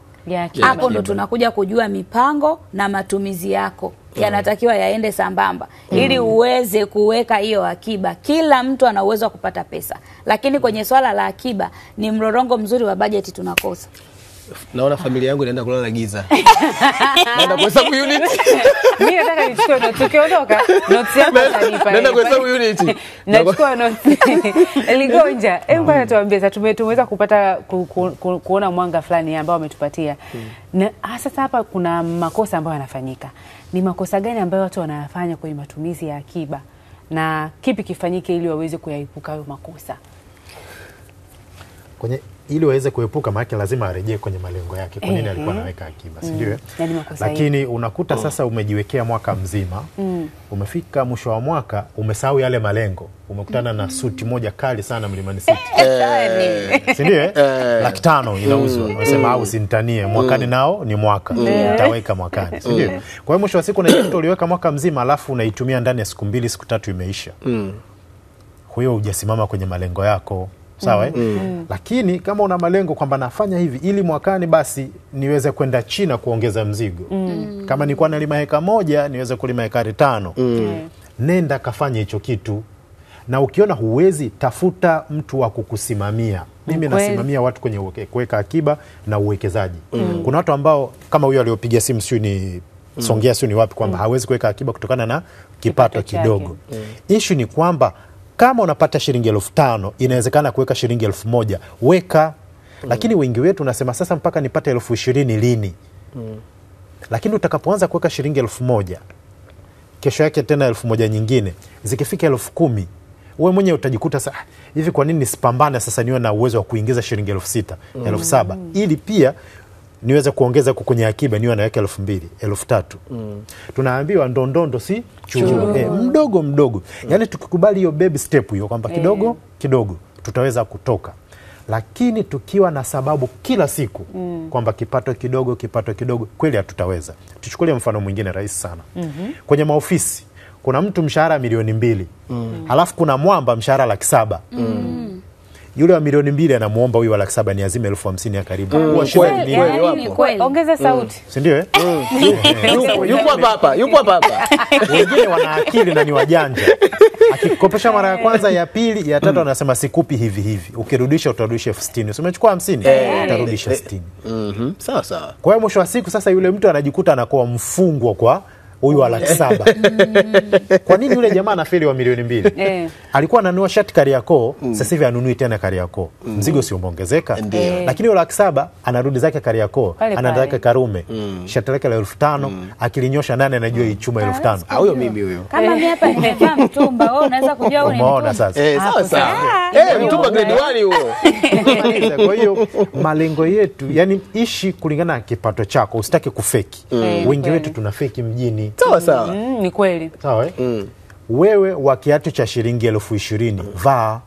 Hapo ndo tunakuja kujua mipango na matumizi yako yanatakiwa yaende sambamba ili uweze kuweka hiyo akiba. Kila mtu ana uwezo wa kupata pesa, lakini kwenye swala la akiba ni mlolongo mzuri wa bajeti tunakosa. Naona familia yangu inaenda kulala giza. Naenda kuhesabu unit. Mimi nataka nichukue notes. Tukiondoka notes yako utanipa. Naenda kuhesabu unit. Nachukua notes. Ligonja, hebu tuambie sasa tumeweza kupata kuona mwanga fulani ambao wametupatia. Na sasa hapa kuna makosa ambayo yanafanyika. Ni makosa gani ambayo watu wanayafanya kwenye matumizi ya akiba? Na kipi kifanyike ili waweze kuyaepuka hayo makosa? Ili waweze kuepuka, maana lazima arejee kwenye malengo yake. Kwa nini alikuwa anaweka akiba, si ndio? Lakini unakuta sasa umejiwekea mwaka mzima, umefika mwisho wa mwaka umesahau yale malengo. Umekutana na suti moja kali sana Mlimani City. Si ndio? 500,000 inauzwa. Unasema au sinitanie, mwakani nao ni mwaka. Nitaweka mwakani, si ndio? Kwa hiyo mwisho wa siku na kitu uliweka mwaka mzima alafu unaitumia ndani ya siku 2 siku 3 imeisha. Huyo hujasimama kwenye malengo yako. Sawa Lakini kama una malengo kwamba nafanya hivi ili mwakani basi niweze kwenda China kuongeza mzigo. Kama nilikuwa nalima heka 1 niweze kulima hekari 5. Nenda kafanye hicho kitu. Na ukiona huwezi, tafuta mtu wa kukusimamia. Mimi nasimamia watu kwenye kuweka akiba na uwekezaji. Kuna watu ambao kama huyo aliopiga simu sio ni Songea sio ni wapi kwamba hawezi kuweka akiba kutokana na kipato kidogo. Issue ni kwamba kama unapata shilingi 5,000 inawezekana kuweka shilingi 1,000 weka. Lakini wengi wetu unasema sasa mpaka nipate 20,000 lini? Lakini utakapoanza kuweka shilingi 1,000 kesho yake tena 1,000 nyingine zikifika 10,000 wewe mwenyewe utajikuta sasa hivi kwa nini nisipambane sasa niwe na uwezo wa kuingiza shilingi 6,000 7,000 ili pia niweze kuongeza kwenye akiba niwe naweka 2,000 3,000. Tunaambiwa ndondondo si churu. Mdogo mdogo. Yaani tukikubali hiyo baby step hiyo kwamba kidogo kidogo tutaweza kutoka. Lakini tukiwa na sababu kila siku kwamba kipato kidogo kweli hatutaweza. Tuchukulie mfano mwingine rahisi sana. Kwenye maofisi kuna mtu mshahara milioni 2. Halafu kuna mwamba mshahara 700,000. Yule wa milioni 2 anamuomba huyu wa 700,000 ni azime 50,000 ya karibu. Ongeza sauti. Si ndio? Yupo hapa. Wengine wana akili na ni wajanja. Akikopesha mara ya kwanza, ya pili, ya tatu anasema sikupi hivi. Ukirudisha utarudisha 60,000. Umechukua 50, utarudisha 60. Sawa sawa. Kwa hiyo mwisho wa siku sasa yule mtu anajikuta anakuwa mfungwa kwa huyu wa 700,000. Kwa nini yule jamaa anafeli wa milioni 2? Alikuwa ananunua shati Kariakoo, sasa hivi anunui tena Kariakoo. Mzigo sio umeongezeka. Lakini yule 700,000 anarudi zake Kariakoo, anaenda zake Karume. Shati lake la 5,000, akilinyosha nani anajua hii chuma 5,000. Huyo mimi huyo. Kama mimi hapa nimevaa mtumba, wewe unaweza kujua wewe ni umeona sasa. Sawa sawa. Mtumba grade 1 huo. Kwa hiyo malengo yetu, yani ishi kulingana na kipato chako, usitaki kufeki. Wengi wetu tunafeki mjini. Sawa. Ni kweli. Sawa. Wewe wa kiatu cha shilingi 20,000 vaa.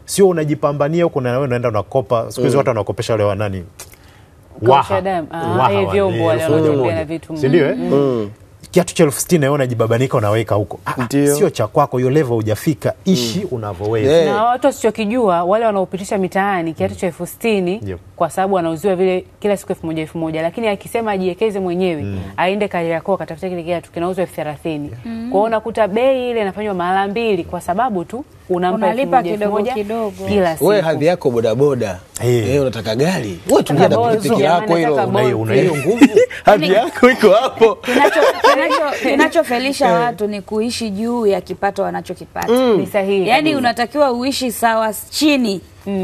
Sio unajipambania huko na wewe unaenda unakopa. Siku hizo watu wanakopesha wale wa nani? Vyombo wale wanatembea na vitu. Si ndio? Kiatu cha 60,000 wewe unajibabanika unaweka huko. Sio cha kwako, hiyo level hujafika. Ishi unavyoweza. Na watu wasichokijua wale wanaopitisha mitaani kiatu cha 60,000 kwa sababu anauziwa vile kila siku 1000, lakini akisema ajiwekeze mwenyewe aende Kariakoo katafuta kile kiatu kinauzwa 30,000. Kwa hiyo unakuta bei ile inafanywa mara mbili kwa sababu tu unalipa kidogo kidogo kila siku. Wewe hadhi yako bodaboda, unataka gari, wewe tulia na pikipiki yako hilo, una hiyo nguvu, hadhi yako iko hapo. Kinachofelisha watu ni kuishi juu ya kipato wanachokipata. Ni sahihi. Yaani unatakiwa uishi sawa chini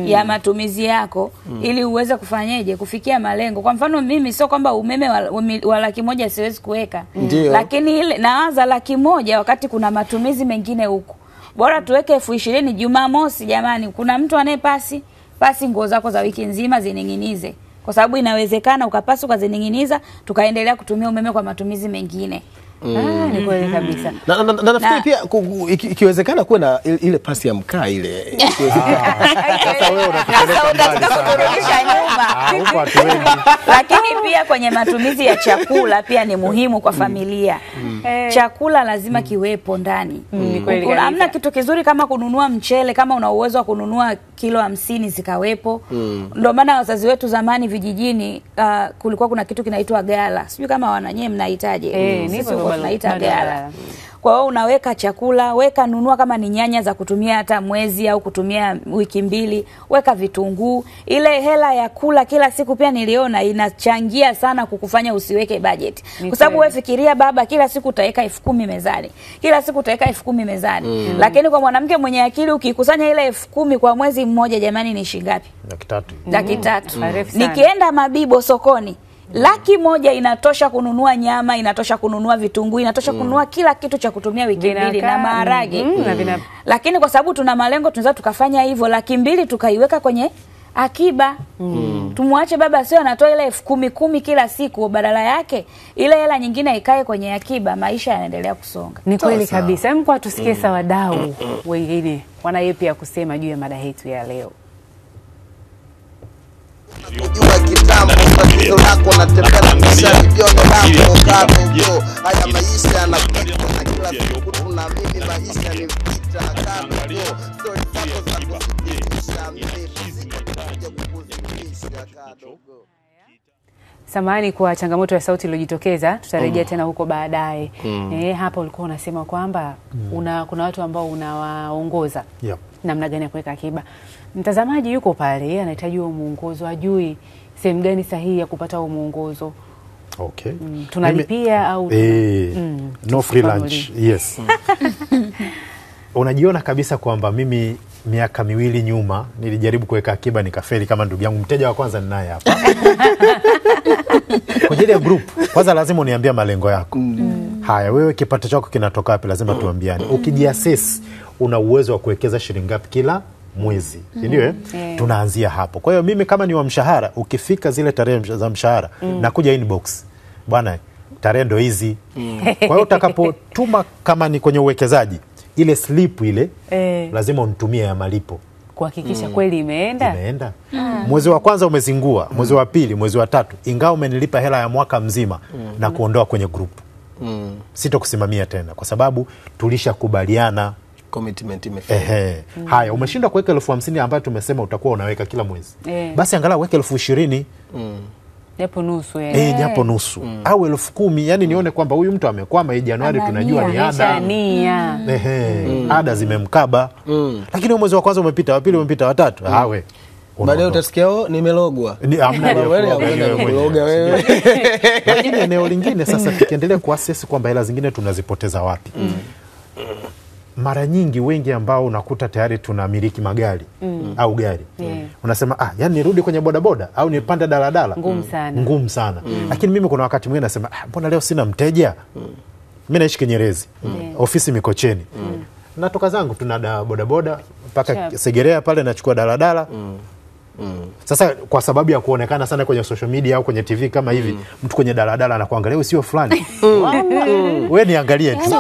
ya matumizi yako ili uweze kufanyeje kufikia malengo. Kwa mfano mimi sio kwamba umeme wa 100,000 siwezi kuweka, lakini ile naanza 100,000 wakati kuna matumizi mengine huko. Bora tuweke 20,000 Jumamosi jamani, kuna mtu anayepasi nguo zako za wiki nzima zininginize. Kwa sababu inawezekana ukapasi ukazininginiza tukaendelea kutumia umeme kwa matumizi mengine. Ni kweli kabisa. Na nafikiri pia ikiwezekana kuwe na ile pasi ya mkaa ile. Sasa wewe unatupeleka kurudisha nyuma. Lakini pia kwenye matumizi ya chakula pia ni muhimu kwa familia. Chakula lazima kiwepo ndani. Hamna kitu kizuri kama kununua mchele, kama una uwezo wa kununua kilo 50 zikawepo. Ndio maana wazazi wetu zamani vijijini kulikuwa kuna kitu kinaitwa gala. Sijui kama wananyie mnahitaji. Tunaita gala. Kwa hiyo unaweka chakula, nunua kama ni nyanya za kutumia hata mwezi au kutumia wiki 2, weka vitunguu. Ile hela ya kula kila siku pia niliona inachangia sana kukufanya usiweke budget. Kwa sababu wewe fikiria baba, kila siku utaweka 10,000 mezani. Kila siku utaweka 10,000 mezani. Lakini kwa mwanamke mwenye akili ukikusanya ile 10,000 kwa mwezi mmoja jamani ni shilingi ngapi? 300,000. Nikienda Mabibo sokoni 100,000 inatosha kununua nyama, inatosha kununua vitunguu, inatosha kununua kila kitu cha kutumia wiki 2 na maharage. Lakini kwa sababu tuna malengo tunaweza tukafanya hivyo 200,000 tukaiweka kwenye akiba. Tumwache baba sio anatoa ile 10,000 kila siku, badala yake ile hela nyingine ikae kwenye akiba, maisha yanaendelea kusonga. Ni kweli kabisa. Hebu kwa tusikie wadau wengine wana yepi ya kusema juu ya mada yetu ya leo. Kujua kitambo tatizo lako natembea na mishale vyono lako kadogo. Haya maisha yanapita na kila siku tunaamini maisha ni vita na kadogo. Story zako za kusikitisha mimi kuja kukuzimisha kadogo. Samahani kwa changamoto ya sauti iliyojitokeza, tutarejea tena huko baadaye. Hapa ulikuwa unasema kwamba kuna watu ambao unawaongoza. Namna gani ya kuweka akiba. Mtazamaji yuko pale, yeye anahitaji muongozo, ajui sehemu gani sahihi ya kupata muongozo. Okay. Tunalipia au no free lunch. Yes. Unajiona kabisa kwamba mimi miaka 2 nyuma nilijaribu kuweka akiba nikafeli kama ndugu yangu mteja wa kwanza ninaye hapa. Kwa ajili ya group, kwanza lazima uniambie malengo yako. Haya, wewe kipato chako kinatoka wapi? Lazima tuambiane. Ukijiassess una uwezo wa kuwekeza shilingi ngapi kila mwezi, ndio tunaanzia hapo. Kwa hiyo mimi kama ni wa mshahara, ukifika zile tarehe za mshahara nakuja inbox, bwana tarehe ndo hizi. Kwa hiyo utakapotuma kama ni kwenye uwekezaji, ile slip ile lazima unitumie ya malipo kuhakikisha kweli imeenda. Mwezi wa kwanza umezingua, mwezi wa pili, mwezi wa tatu, ingawa umenilipa hela ya mwaka mzima na kuondoa kwenye group. Sitokusimamia tena kwa sababu tulishakubaliana, commitment imefanya. Haya, umeshindwa kuweka 50,000 ambayo tumesema utakuwa unaweka kila mwezi. Basi angalau weke 20,000. Japo nusu japo nusu. Au 10,000, yani nione kwamba huyu mtu amekwama. Januari tunajua ni ada. Ada zimemkaba. Lakini mwezi wa kwanza umepita, wa pili umepita, wa tatu. Baadaye utasikia nimelogwa. Hamna kuloga wewe. Lakini eneo lingine sasa tukiendelea kuassess kwamba hela zingine tunazipoteza wapi. Mara nyingi wengi ambao unakuta tayari tunamiliki magari au gari. Unasema yani nirudi kwenye bodaboda au nipande daladala. Ngumu sana. Lakini mimi kuna wakati mwingine nasema mbona leo sina mteja? Mimi naishi Kinyerezi. Ofisi Mikocheni. Natoka zangu tuna bodaboda mpaka Segerea pale nachukua daladala. Sasa kwa sababu ya kuonekana sana kwenye social media au kwenye TV kama hivi, mtu kwenye daladala anakuangalia wewe sio fulani. Wewe niangalie tu.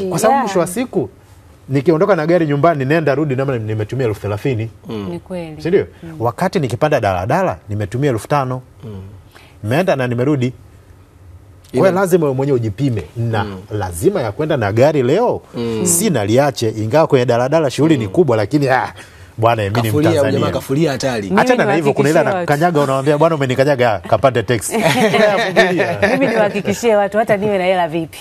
Kwa sababu mwisho wa siku nikiondoka na gari nyumbani nenda rudi na nimetumia 30,000. Ni kweli. Ndio? Wakati nikipanda daladala nimetumia 5,000. Nimeenda na nimerudi. Wewe lazima wewe mwenyewe ujipime na lazima ya kwenda na gari leo sina liache, ingawa kwenye daladala shughuli ni kubwa, lakini bwana mimi ni Mtanzania. Jamaa kafulia hatari. Achana na hivyo, kuna ile anakanyaga unamwambia bwana umenikanyaga kapande text. Mimi niwahakikishie watu hata niwe na hela vipi.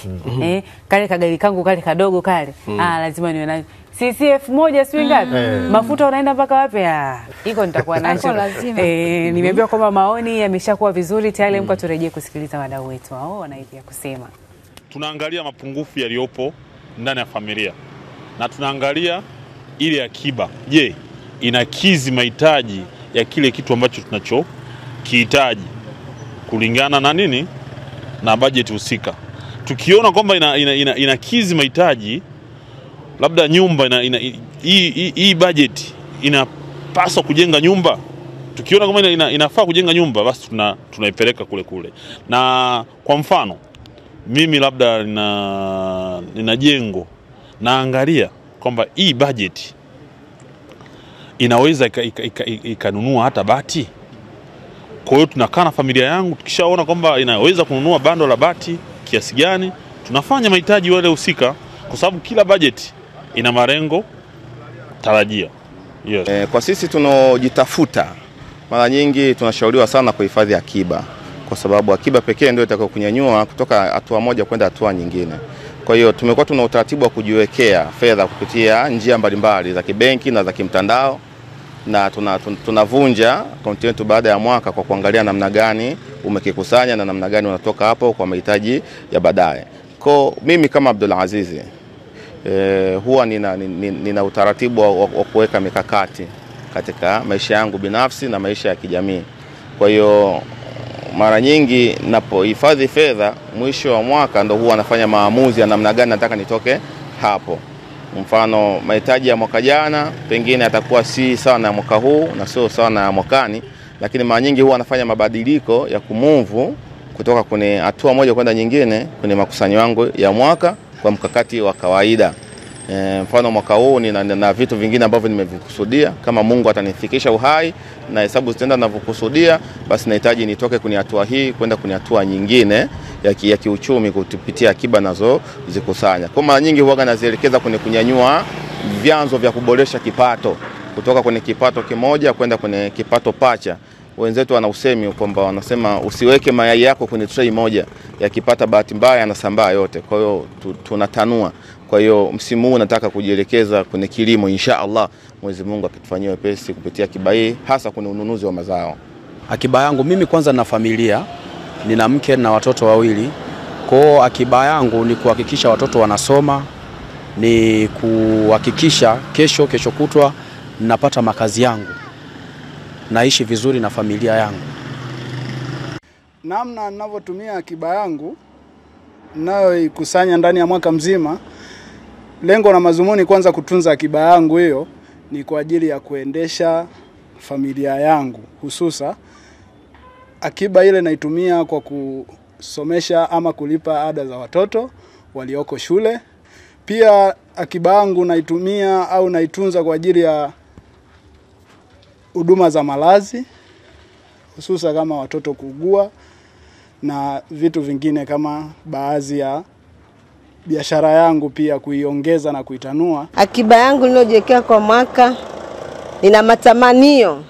Kale kagari kangu kale kadogo kale. Lazima niwe nayo. CCF moja sio ngapi? Mafuta unaenda mpaka wapi? Iko nitakuwa nacho. Nimeambiwa kwamba maoni yameshakuwa vizuri tayari, mko turejee kusikiliza wadau wetu wao wanaipia kusema. Tunaangalia mapungufu yaliyopo ndani ya familia na tunaangalia ile akiba. Je, inakidhi mahitaji ya kile kitu ambacho tunachokihitaji kulingana na nini na budget husika. Tukiona kwamba inakidhi mahitaji, labda nyumba hii budget inapaswa kujenga nyumba, tukiona kama inafaa kujenga nyumba, basi tunaipeleka kule. Na kwa mfano mimi labda nina jengo, naangalia kwamba hii budget inaweza ikanunua hata bati. Kwa hiyo tunakaa na familia yangu, tukishaona kwamba inaweza kununua bando la bati kiasi gani, tunafanya mahitaji wale husika, kwa sababu kila budget ina malengo tarajia. Yes. Kwa sisi tunojitafuta, mara nyingi tunashauriwa sana kuhifadhi akiba, kwa sababu akiba pekee ndio itakayokunyanyua kutoka hatua moja kwenda hatua nyingine. Kwa hiyo tumekuwa tuna utaratibu wa kujiwekea fedha kupitia njia mbalimbali za kibenki na za kimtandao, na tunavunja akaunti yetu baada ya mwaka kwa kuangalia namna gani umekikusanya na namna gani unatoka hapo kwa mahitaji ya baadaye. Kwa mimi kama Abdul Azizi huwa nina utaratibu wa kuweka mikakati katika maisha yangu binafsi na maisha ya kijamii. Kwa hiyo mara nyingi napohifadhi fedha, mwisho wa mwaka ndo huwa nafanya maamuzi ya namna gani nataka nitoke hapo. Mfano mahitaji ya mwaka jana pengine atakuwa si sawa na mwaka huu na sio sawa na mwakani, lakini mara nyingi huwa nafanya mabadiliko ya kumove kutoka kwenye hatua moja kwenda nyingine kwenye makusanyo yangu ya mwaka kwa mkakati wa kawaida. Mfano mwaka huu nina vitu vingine ambavyo nimevikusudia, kama Mungu atanifikisha uhai na hesabu zitaenda ninavyokusudia, basi nahitaji nitoke kwenye hatua hii kwenda kwenye hatua nyingine ya kiuchumi kupitia akiba nazo zikusanya. Kwa mara nyingi huwa nazielekeza kwenye kunyanyua vyanzo vya kuboresha kipato kutoka kwenye kipato kimoja kwenda kwenye kipato pacha. Wenzetu wana usemi kwamba wanasema usiweke mayai yako kwenye tray moja, yakipata bahati mbaya yanasambaa yote. Kwa hiyo tunatanua. Kwa hiyo msimu huu nataka kujielekeza kwenye kilimo, insha Allah Mwenyezi Mungu akitufanyia wepesi kupitia akiba hii, hasa kwenye ununuzi wa mazao. Akiba yangu mimi kwanza na familia, nina mke na watoto wawili. Kwa akiba yangu ni kuhakikisha watoto wanasoma, ni kuhakikisha kesho kutwa napata makazi yangu, naishi vizuri na familia yangu. Namna ninavyotumia akiba yangu ninayoikusanya ndani ya mwaka mzima, lengo na mazumuni kwanza kutunza akiba yangu hiyo ni kwa ajili ya kuendesha familia yangu. Hususa akiba ile naitumia kwa kusomesha ama kulipa ada za watoto walioko shule. Pia akiba yangu naitumia au naitunza kwa ajili ya huduma za malazi, hususa kama watoto kuugua na vitu vingine, kama baadhi ya biashara yangu pia kuiongeza na kuitanua. Akiba yangu niliyojiwekea kwa mwaka, nina matamanio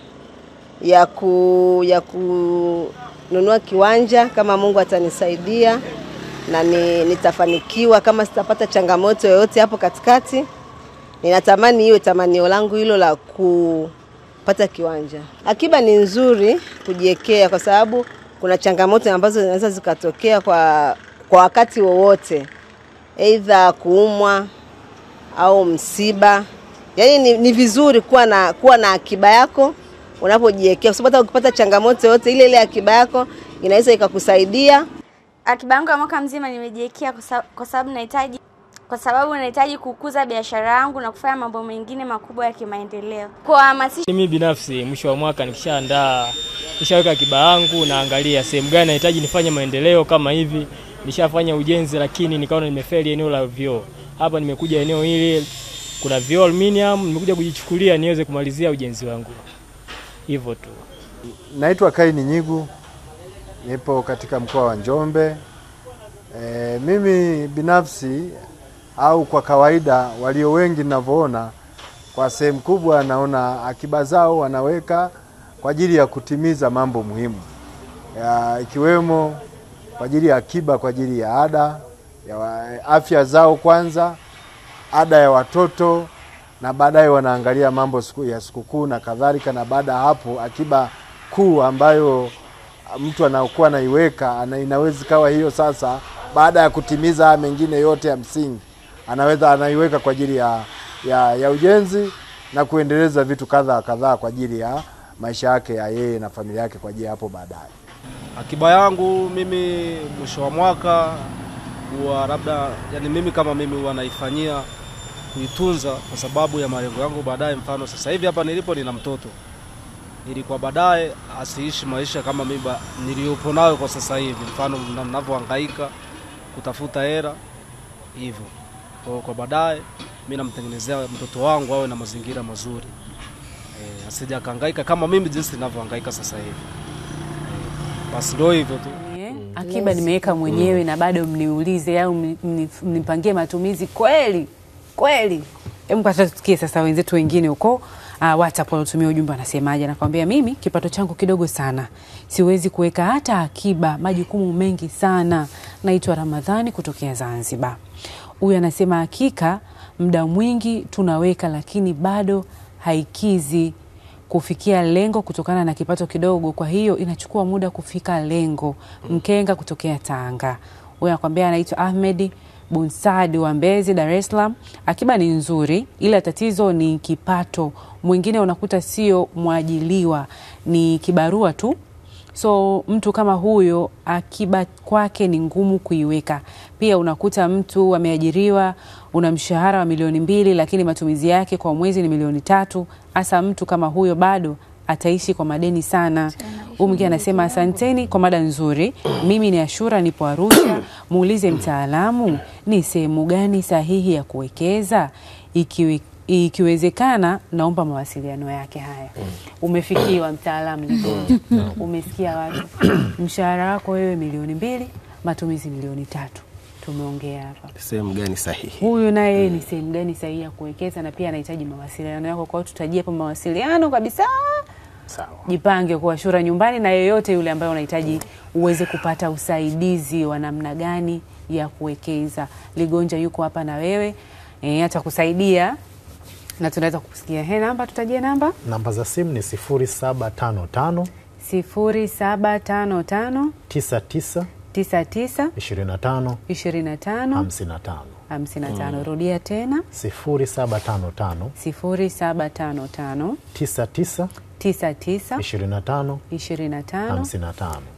ya kununua kiwanja kama Mungu atanisaidia na nitafanikiwa, kama sitapata changamoto yoyote hapo katikati. Ninatamani hiyo tamanio langu hilo la kupata kiwanja. Akiba ni nzuri kujiwekea kwa sababu kuna changamoto ambazo zinaweza zikatokea kwa wakati wowote, aidha kuumwa au msiba. Yaani ni vizuri kuwa na akiba yako unapojiwekea, kwa sababu hata ukipata changamoto yote ile akiba yako inaweza ikakusaidia. Akiba yangu ya mwaka mzima nimejiwekea kwa sababu nahitaji kukuza biashara yangu na kufanya mambo mengine makubwa ya kimaendeleo. Mimi binafsi mwisho wa mwaka nishaweka akiba yangu, naangalia sehemu gani nahitaji nifanye maendeleo. Kama hivi nishafanya ujenzi lakini nikaona nimefeli eneo la vyoo. Hapa nimekuja eneo hili kuna vyoo aluminium, nimekuja kujichukulia niweze kumalizia ujenzi wangu. Hivyo tu. Naitwa Kaini Nyigu, nipo katika mkoa wa Njombe. Mimi binafsi au kwa kawaida walio wengi ninavyoona kwa sehemu kubwa naona akiba zao wanaweka kwa ajili ya kutimiza mambo muhimu ikiwemo kwa ajili ya akiba, kwa ajili ya ada ya afya zao kwanza, ada ya watoto, na baadaye wanaangalia mambo ya sikukuu na kadhalika. Na baada hapo akiba kuu ambayo mtu anaokuwa anaiweka inaweza kawa hiyo sasa, baada ya kutimiza mengine yote ya msingi, anaiweka kwa ajili ya ujenzi na kuendeleza vitu kadhaa kwa ajili ya maisha yake ya yeye na familia yake kwa ajili hapo baadaye. Akiba yangu mimi mwisho wa mwaka huwa labda, yani mimi kama mimi huwa naifanyia kuitunza kwa sababu ya malengo yangu baadaye. Mfano sasa hivi hapa nilipo nina mtoto, ili kwa baadaye asiishi maisha kama mimi niliyopo nayo kwa sasa hivi, mfano ninavyohangaika kutafuta hela hivyo. Kwa baadaye mimi namtengenezea mtoto wangu awe na mazingira mazuri, asije akahangaika kama mimi jinsi ninavyohangaika sasa hivi. Basi ndio hivyo tu. Akiba nimeweka mwenyewe na bado mniulize au mnipangie matumizi kweli? Hebu tusikie sasa wenzetu wengine huko WhatsApp wanatumia ujumbe, anasemaje? Anakuambia mimi kipato changu kidogo sana, siwezi kuweka hata akiba, majukumu mengi sana. Naitwa Ramadhani kutokea Zanzibar. Huyu anasema hakika muda mwingi tunaweka, lakini bado haikizi kufikia lengo kutokana na kipato kidogo, kwa hiyo inachukua muda kufika lengo. Mkenga kutokea Tanga. Huyu anakuambia anaitwa Ahmed Bunsadi wa Mbezi, Dar es Salaam. Akiba ni nzuri, ila tatizo ni kipato. Mwingine unakuta sio mwajiliwa, ni kibarua tu. So mtu kama huyo akiba kwake ni ngumu kuiweka. Pia unakuta mtu ameajiriwa, una mshahara wa milioni 2 lakini matumizi yake kwa mwezi ni milioni 3. Hasa mtu kama huyo bado ataishi kwa madeni sana. Mwingine anasema asanteni kwa mada nzuri. Mimi ni Ashura, nipo Arusha. Muulize mtaalamu ni sehemu gani sahihi ya kuwekeza, ikiwezekana naomba mawasiliano yake. Haya. Umefikiwa mtaalamu Ligonja. Umesikia watu. Mshahara wako wewe milioni 2, matumizi milioni 3. Tumeongea hapa. Sehemu gani sahihi? Huyu naye ni sehemu gani sahihi ya kuwekeza, na pia anahitaji mawasiliano yako. Kwa hiyo tutajie hapo mawasiliano kabisa. Sawa. Jipange kwa Ashura nyumbani, na yeyote yule ambaye unahitaji uweze kupata usaidizi wa namna gani ya kuwekeza. Ligonja yuko hapa na wewe, atakusaidia na tunaweza kukusikia. Namba tutajie namba? Namba za simu ni 0755 0755 99 25 55. Rudia tena. 0755 99 25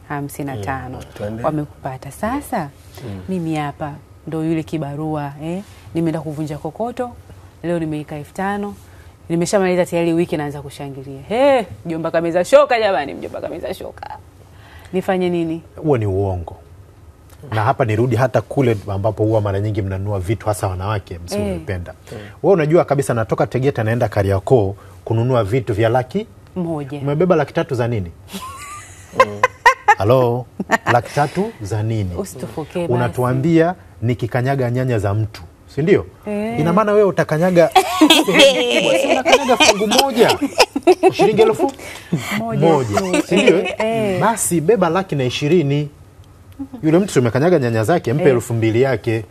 55. Wamekupata sasa. Mimi hapa ndo yule kibarua, nimeenda kuvunja kokoto. Leo nimeika 5,000. Nimeshamaliza tayari, wiki naanza kushangilia. Mjomba kameza shoka jamani, mjomba kameza shoka. Nifanye nini? Huo ni uongo. Na hapa nirudi hata kule ambapo huwa mara nyingi mnanunua vitu, hasa wanawake msiopenda. Wewe unajua kabisa natoka Tegeta naenda Kariakoo kununua vitu vya laki 1. Umebeba laki 3 za nini? Halo, laki 3 za nini? Usitufuke. Unatuambia nikikanyaga nyanya za mtu, si ndio? Ina maana wewe utakanyaga unakanyaga fungu moja shilingi 1,000, si ndio? Basi beba laki na 20. Yule mtu umekanyaga nyanya zake, mpe 2,000 yake.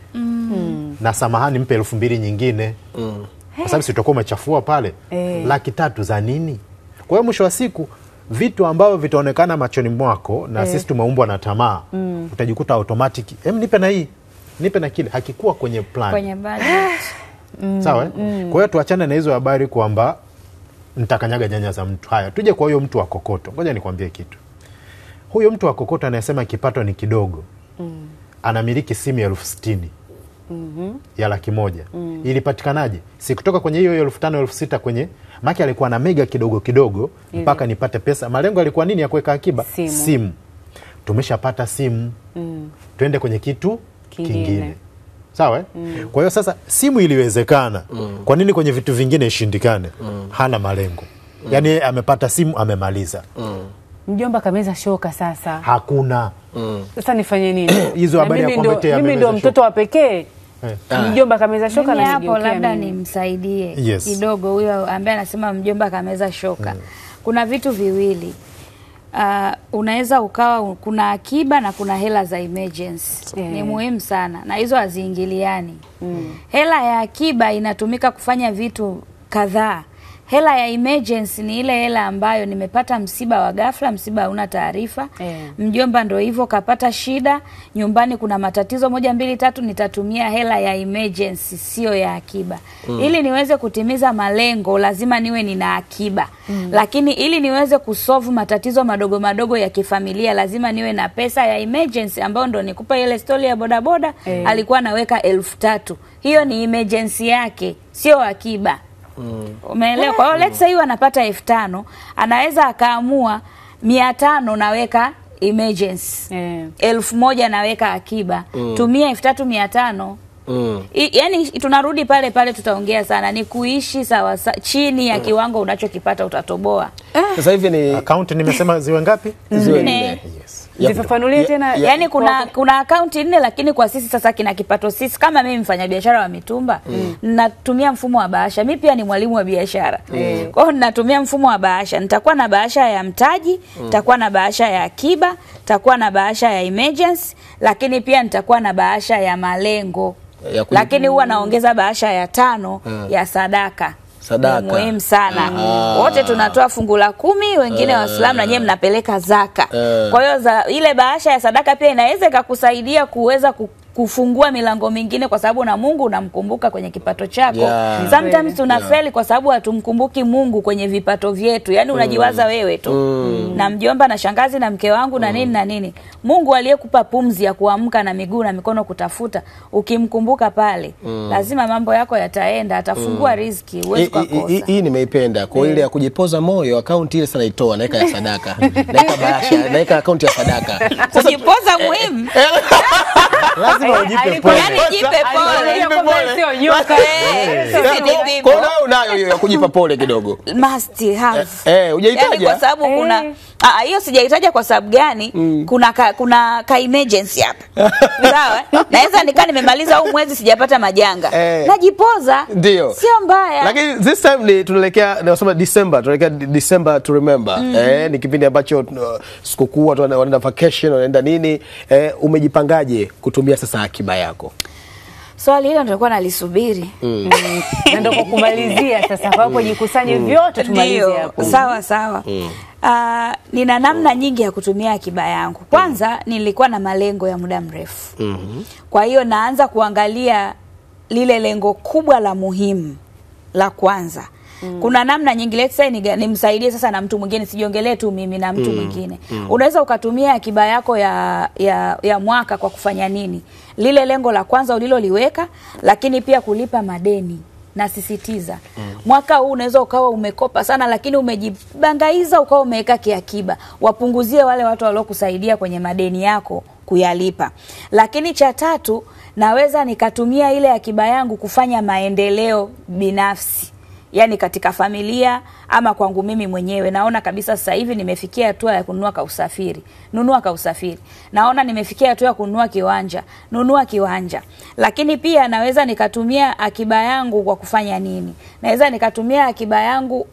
Na samahani, mpe 2,000 nyingine. Kwa sababu si utakuwa umechafua pale. Laki 3 za nini? Kwa hiyo mwisho wa siku vitu ambavyo vitaonekana machoni mwako na sisi tumeumbwa na tamaa, utajikuta automatic, nipe na hii, nipe na kile, hakikuwa kwenye plan, kwenye budget. Sawa? Kwa hiyo tuachane na hizo habari kwamba nitakanyaga nyanya za mtu. Haya, tuje kwa huyo mtu wa kokoto. Ngoja nikwambie kitu. Huyo mtu wa kokoto anasema kipato ni kidogo. Anamiliki simu ya 60,000. Ya laki 1. Ilipatikanaje? Si kutoka kwenye hiyo 5,000 6,000 kwenye maki alikuwa na mega kidogo mpaka nipate pesa. Malengo alikuwa nini ya kuweka akiba? Simu. Tumeshapata simu. Twende kwenye kitu kingine. Sawa? Kwa hiyo sasa simu iliwezekana. Kwa nini kwenye vitu vingine ishindikane? Hana malengo. Yaani amepata simu amemaliza. Mjomba kameza shoka sasa. Hakuna. Sasa nifanye nini? Hizo habari ya kwamba mimi ndio mtoto wa pekee. Mjomba kameza shoka Mimi na hapo labda mimi nimsaidie kidogo huyo ambaye anasema mjomba kameza shoka. Kuna vitu viwili. Unaweza ukawa kuna akiba na kuna hela za emergency. Ni muhimu sana na hizo haziingiliani. Hela ya akiba inatumika kufanya vitu kadhaa. Hela ya emergency ni ile hela ambayo nimepata msiba wa ghafla, msiba hauna taarifa. Mjomba ndo hivyo kapata shida, nyumbani kuna matatizo 1 2 3, nitatumia hela ya emergency, sio ya akiba. Ili niweze kutimiza malengo lazima niwe nina akiba. Lakini ili niweze kusolve matatizo madogo madogo ya kifamilia lazima niwe na pesa ya emergency ambayo ndo nikupa ile story ya bodaboda alikuwa anaweka 3,000. Hiyo ni emergency yake, sio akiba. Umeelewa? Kwa hiyo let's say anapata 5,000, anaweza akaamua 500 naweka emergency. 1,000 naweka akiba. Tumia 3,500. Yaani tunarudi pale pale, tutaongea sana, ni kuishi sawa chini ya kiwango unachokipata utatoboa. Sasa hivi ni account nimesema ziwe ngapi? Ziwe 4. Zifafanulie tena. Yaani kuna account 4, lakini kwa sisi sasa kina kipato sisi kama mimi mfanyabiashara wa mitumba natumia mfumo wa bahasha. Mimi pia ni mwalimu wa biashara. Kwa hiyo natumia mfumo wa bahasha. Nitakuwa na bahasha ya mtaji, nitakuwa na bahasha ya akiba, nitakuwa na bahasha ya emergency, lakini pia nitakuwa na bahasha ya malengo. Lakini huwa naongeza bahasha ya 5 ya sadaka. Muhimu sana. Wote tunatoa fungu la 10, wengine Waislamu na nyewe mnapeleka zaka. Kwa hiyo ile bahasha ya sadaka pia inaweza kukusaidia kuweza kufungua milango mingine, kwa sababu na Mungu unamkumbuka kwenye kipato chako. Sometimes tunafeli kwa sababu hatumkumbuki Mungu kwenye vipato vyetu. Yaani unajiwaza wewe tu. Na mjomba na shangazi na mke wangu na nini na nini. Mungu aliyekupa pumzi ya kuamka na miguu na mikono kutafuta, ukimkumbuka pale, lazima mambo yako yataenda, atafungua riziki, uweze kukosa. Hii nimeipenda. Kwa ile ya kujipoza moyo, account ile sana itoa, naweka ya sadaka. Naweka bahasha, naweka account ya sadaka. Kujipoza muhimu. Lazima ujipe pole. Yaani jipe pole. Sio nyoka. Kwa hiyo unayo hiyo ya kujipa pole kidogo. Must have. Hujaitaja? Yaani kwa sababu kuna hiyo sijaitaja kwa sababu gani? Kuna ka emergency hapa. Sawa? Naweza nikaa nimemaliza huu mwezi sijapata majanga. Najipoza. Ndio. Sio mbaya. Lakini this time tunaelekea nasema December, tunaelekea December to remember. Ni kipindi ambacho sikukuu watu wanaenda vacation, wanaenda nini? Umejipangaje kutumia sasa akiba yako? Swali hilo ndio nalisubiri. Na ndio kukumalizia sasa, kwa hapo jikusanye vyote tumalize hapo. Sawa. Nina namna nyingi ya kutumia akiba yangu. Kwanza nilikuwa na malengo ya muda mrefu. Kwa hiyo naanza kuangalia lile lengo kubwa la muhimu la kwanza. Kuna namna nyingi, let's say nimsaidie sasa na mtu mwingine, sijiongelee tu mimi na mtu mwingine. Unaweza ukatumia akiba yako ya mwaka kwa kufanya nini? Lile lengo la kwanza uliloliweka, lakini pia kulipa madeni. Nasisitiza. Mwaka huu unaweza ukawa umekopa sana, lakini umejibangaiza ukawa umeweka kiakiba. Wapunguzie wale watu waliokusaidia kwenye madeni yako kuyalipa. Lakini cha 3, naweza nikatumia ile akiba yangu kufanya maendeleo binafsi. Yaani katika familia ama kwangu mimi mwenyewe. Naona kabisa sasa hivi nimefikia hatua ya kununua kausafiri. Nunua kausafiri. Naona nimefikia hatua ya kununua kiwanja. Nunua kiwanja. Lakini pia naweza nikatumia akiba yangu kwa kufanya nini? Naweza nikatumia akiba yangu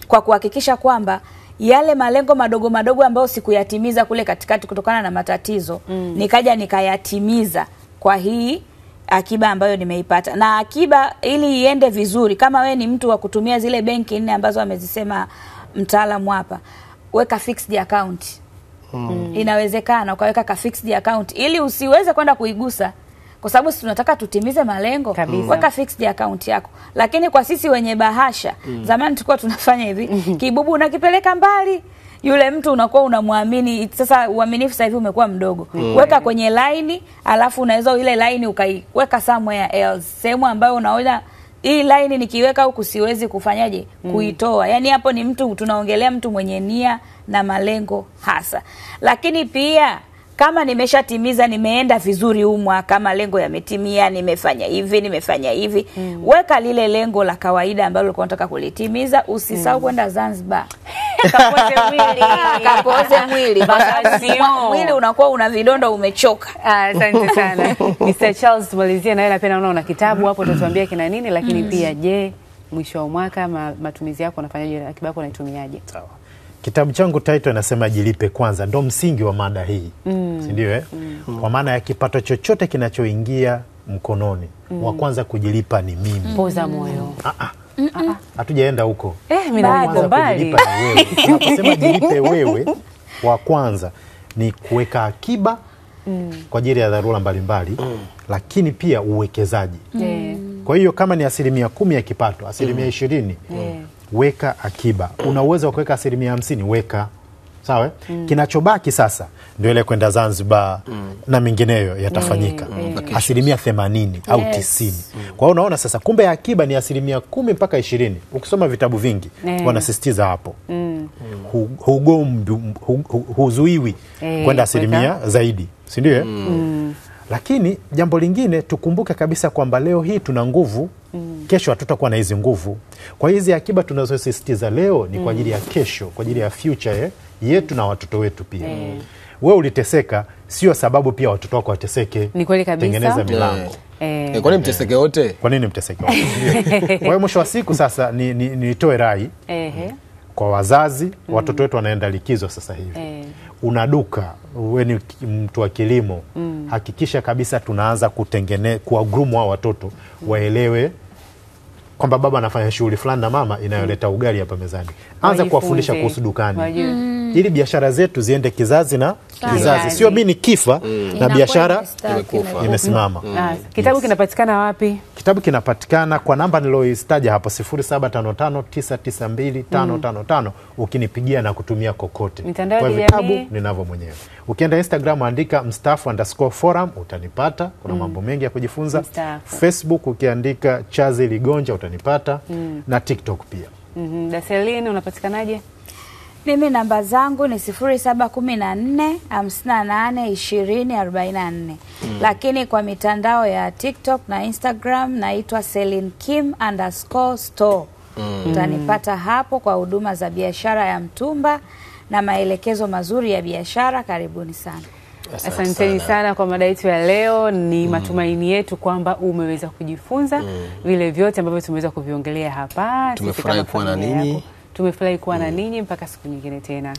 kwa kuhakikisha kwamba yale malengo madogo madogo ambayo sikuyatimiza kule katikati kutokana na matatizo, nikaja nikayatimiza kwa hii akiba ambayo nimeipata. Na akiba ili iende vizuri, kama we ni mtu wa kutumia zile benki 4 ambazo amezisema mtaalamu hapa, weka fixed account. Inawezekana ukaweka ka fixed account ili usiweze kwenda kuigusa, kwa sababu sisi tunataka tutimize malengo. Weka fixed account yako. Lakini kwa sisi wenye bahasha, zamani tulikuwa tunafanya hivi, kibubu unakipeleka mbali, yule mtu unakuwa unamwamini. Sasa uaminifu sasa hivi umekuwa mdogo. Weka kwenye line, alafu unaweza ile line ukaiweka somewhere else, sehemu ambayo unaona hii line nikiweka huku siwezi kufanyaje kuitoa. Yaani hapo ni mtu, tunaongelea mtu mwenye nia na malengo hasa. Lakini pia kama nimeshatimiza, nimeenda vizuri huu mwaka, malengo yametimia, nimefanya hivi, weka lile lengo la kawaida ambalo ulikuwa unataka kulitimiza. Usisahau kwenda Zanzibar. Kapoze mwili. Kapoze mwili. Kwa sababu mwili unakuwa una vidonda, umechoka. Asante sana. Mr. Charles, tumalizie na wewe, napenda unaona kitabu hapo, utatuambia kina nini, lakini pia je, mwisho wa mwaka matumizi yako unafanyaje, akiba yako unaitumiaje? Sawa. Kitabu changu title inasema Jilipe Kwanza, ndo msingi wa mada hii. Si ndio Kwa maana ya kipato chochote kinachoingia mkononi, wa kwanza kujilipa ni mimi. Poza moyo. Hatujaenda huko. Mimi na mbali. Tunasema jilipe wewe, wa kwanza ni kuweka akiba kwa ajili ya dharura mbalimbali, lakini pia uwekezaji. Kwa hiyo kama ni 10% ya kipato, 20% weka akiba. Una uwezo wa kuweka 50%, weka. Sawa? Kinachobaki sasa ndio ile kwenda Zanzibar na mingineyo yatafanyika. 80% au 90%. Kwa hiyo unaona sasa, kumbe akiba ni 10% mpaka 20%. Ukisoma vitabu vingi wanasisitiza hapo. Huzuiwi kwenda 10% zaidi, si ndio? Lakini jambo lingine tukumbuke kabisa kwamba leo hii tuna nguvu, kesho hatutakuwa na hizi nguvu. Kwa hizi akiba tunazosisitiza leo ni kwa ajili ya kesho, kwa ajili ya future yetu na watoto wetu pia. Wewe uliteseka, sio sababu pia watoto wako wateseke. Ni kweli kabisa. Tengeneza milango. Kwa nini mteseke wote? Kwa nini mteseke wote? Kwa hiyo mwisho wa siku sasa nitoe rai kwa wazazi, watoto wetu wanaenda likizo sasa hivi. Una duka, wewe ni mtu wa kilimo, hakikisha kabisa tunaanza kuwagroom hao watoto waelewe kwamba baba anafanya shughuli fulani na mama inayoleta ugali hapa mezani. Anza kuwafundisha kuhusu dukani. Ili biashara zetu ziende kizazi na kizazi. Sio mimi nikifa na biashara imesimama. Kitabu kinapatikana wapi? Kitabu kinapatikana kwa namba niloistaja hapo 0755992555. Ukinipigia na kutumia kokote. Kwa vitabu ninavyo mwenyewe. Ukienda Instagram andika mstaafu_forum utanipata. Kuna mambo mengi ya kujifunza. Facebook ukiandika Chazi Ligonja utanipata. Na TikTok pia. Daseline, unapatikanaje? Mimi namba zangu ni 0714582044. Lakini kwa mitandao ya TikTok na Instagram naitwa Celine Kim_store. Utanipata hapo kwa huduma za biashara ya mtumba na maelekezo mazuri ya biashara. Karibuni sana. Asanteni sana kwa mada yetu ya leo. Ni matumaini yetu kwamba umeweza kujifunza vile vyote ambavyo tumeweza kuviongelea hapa. Tumefurahi kuwa na ninyi. Tumefurahi kuwa na ninyi mpaka siku nyingine tena.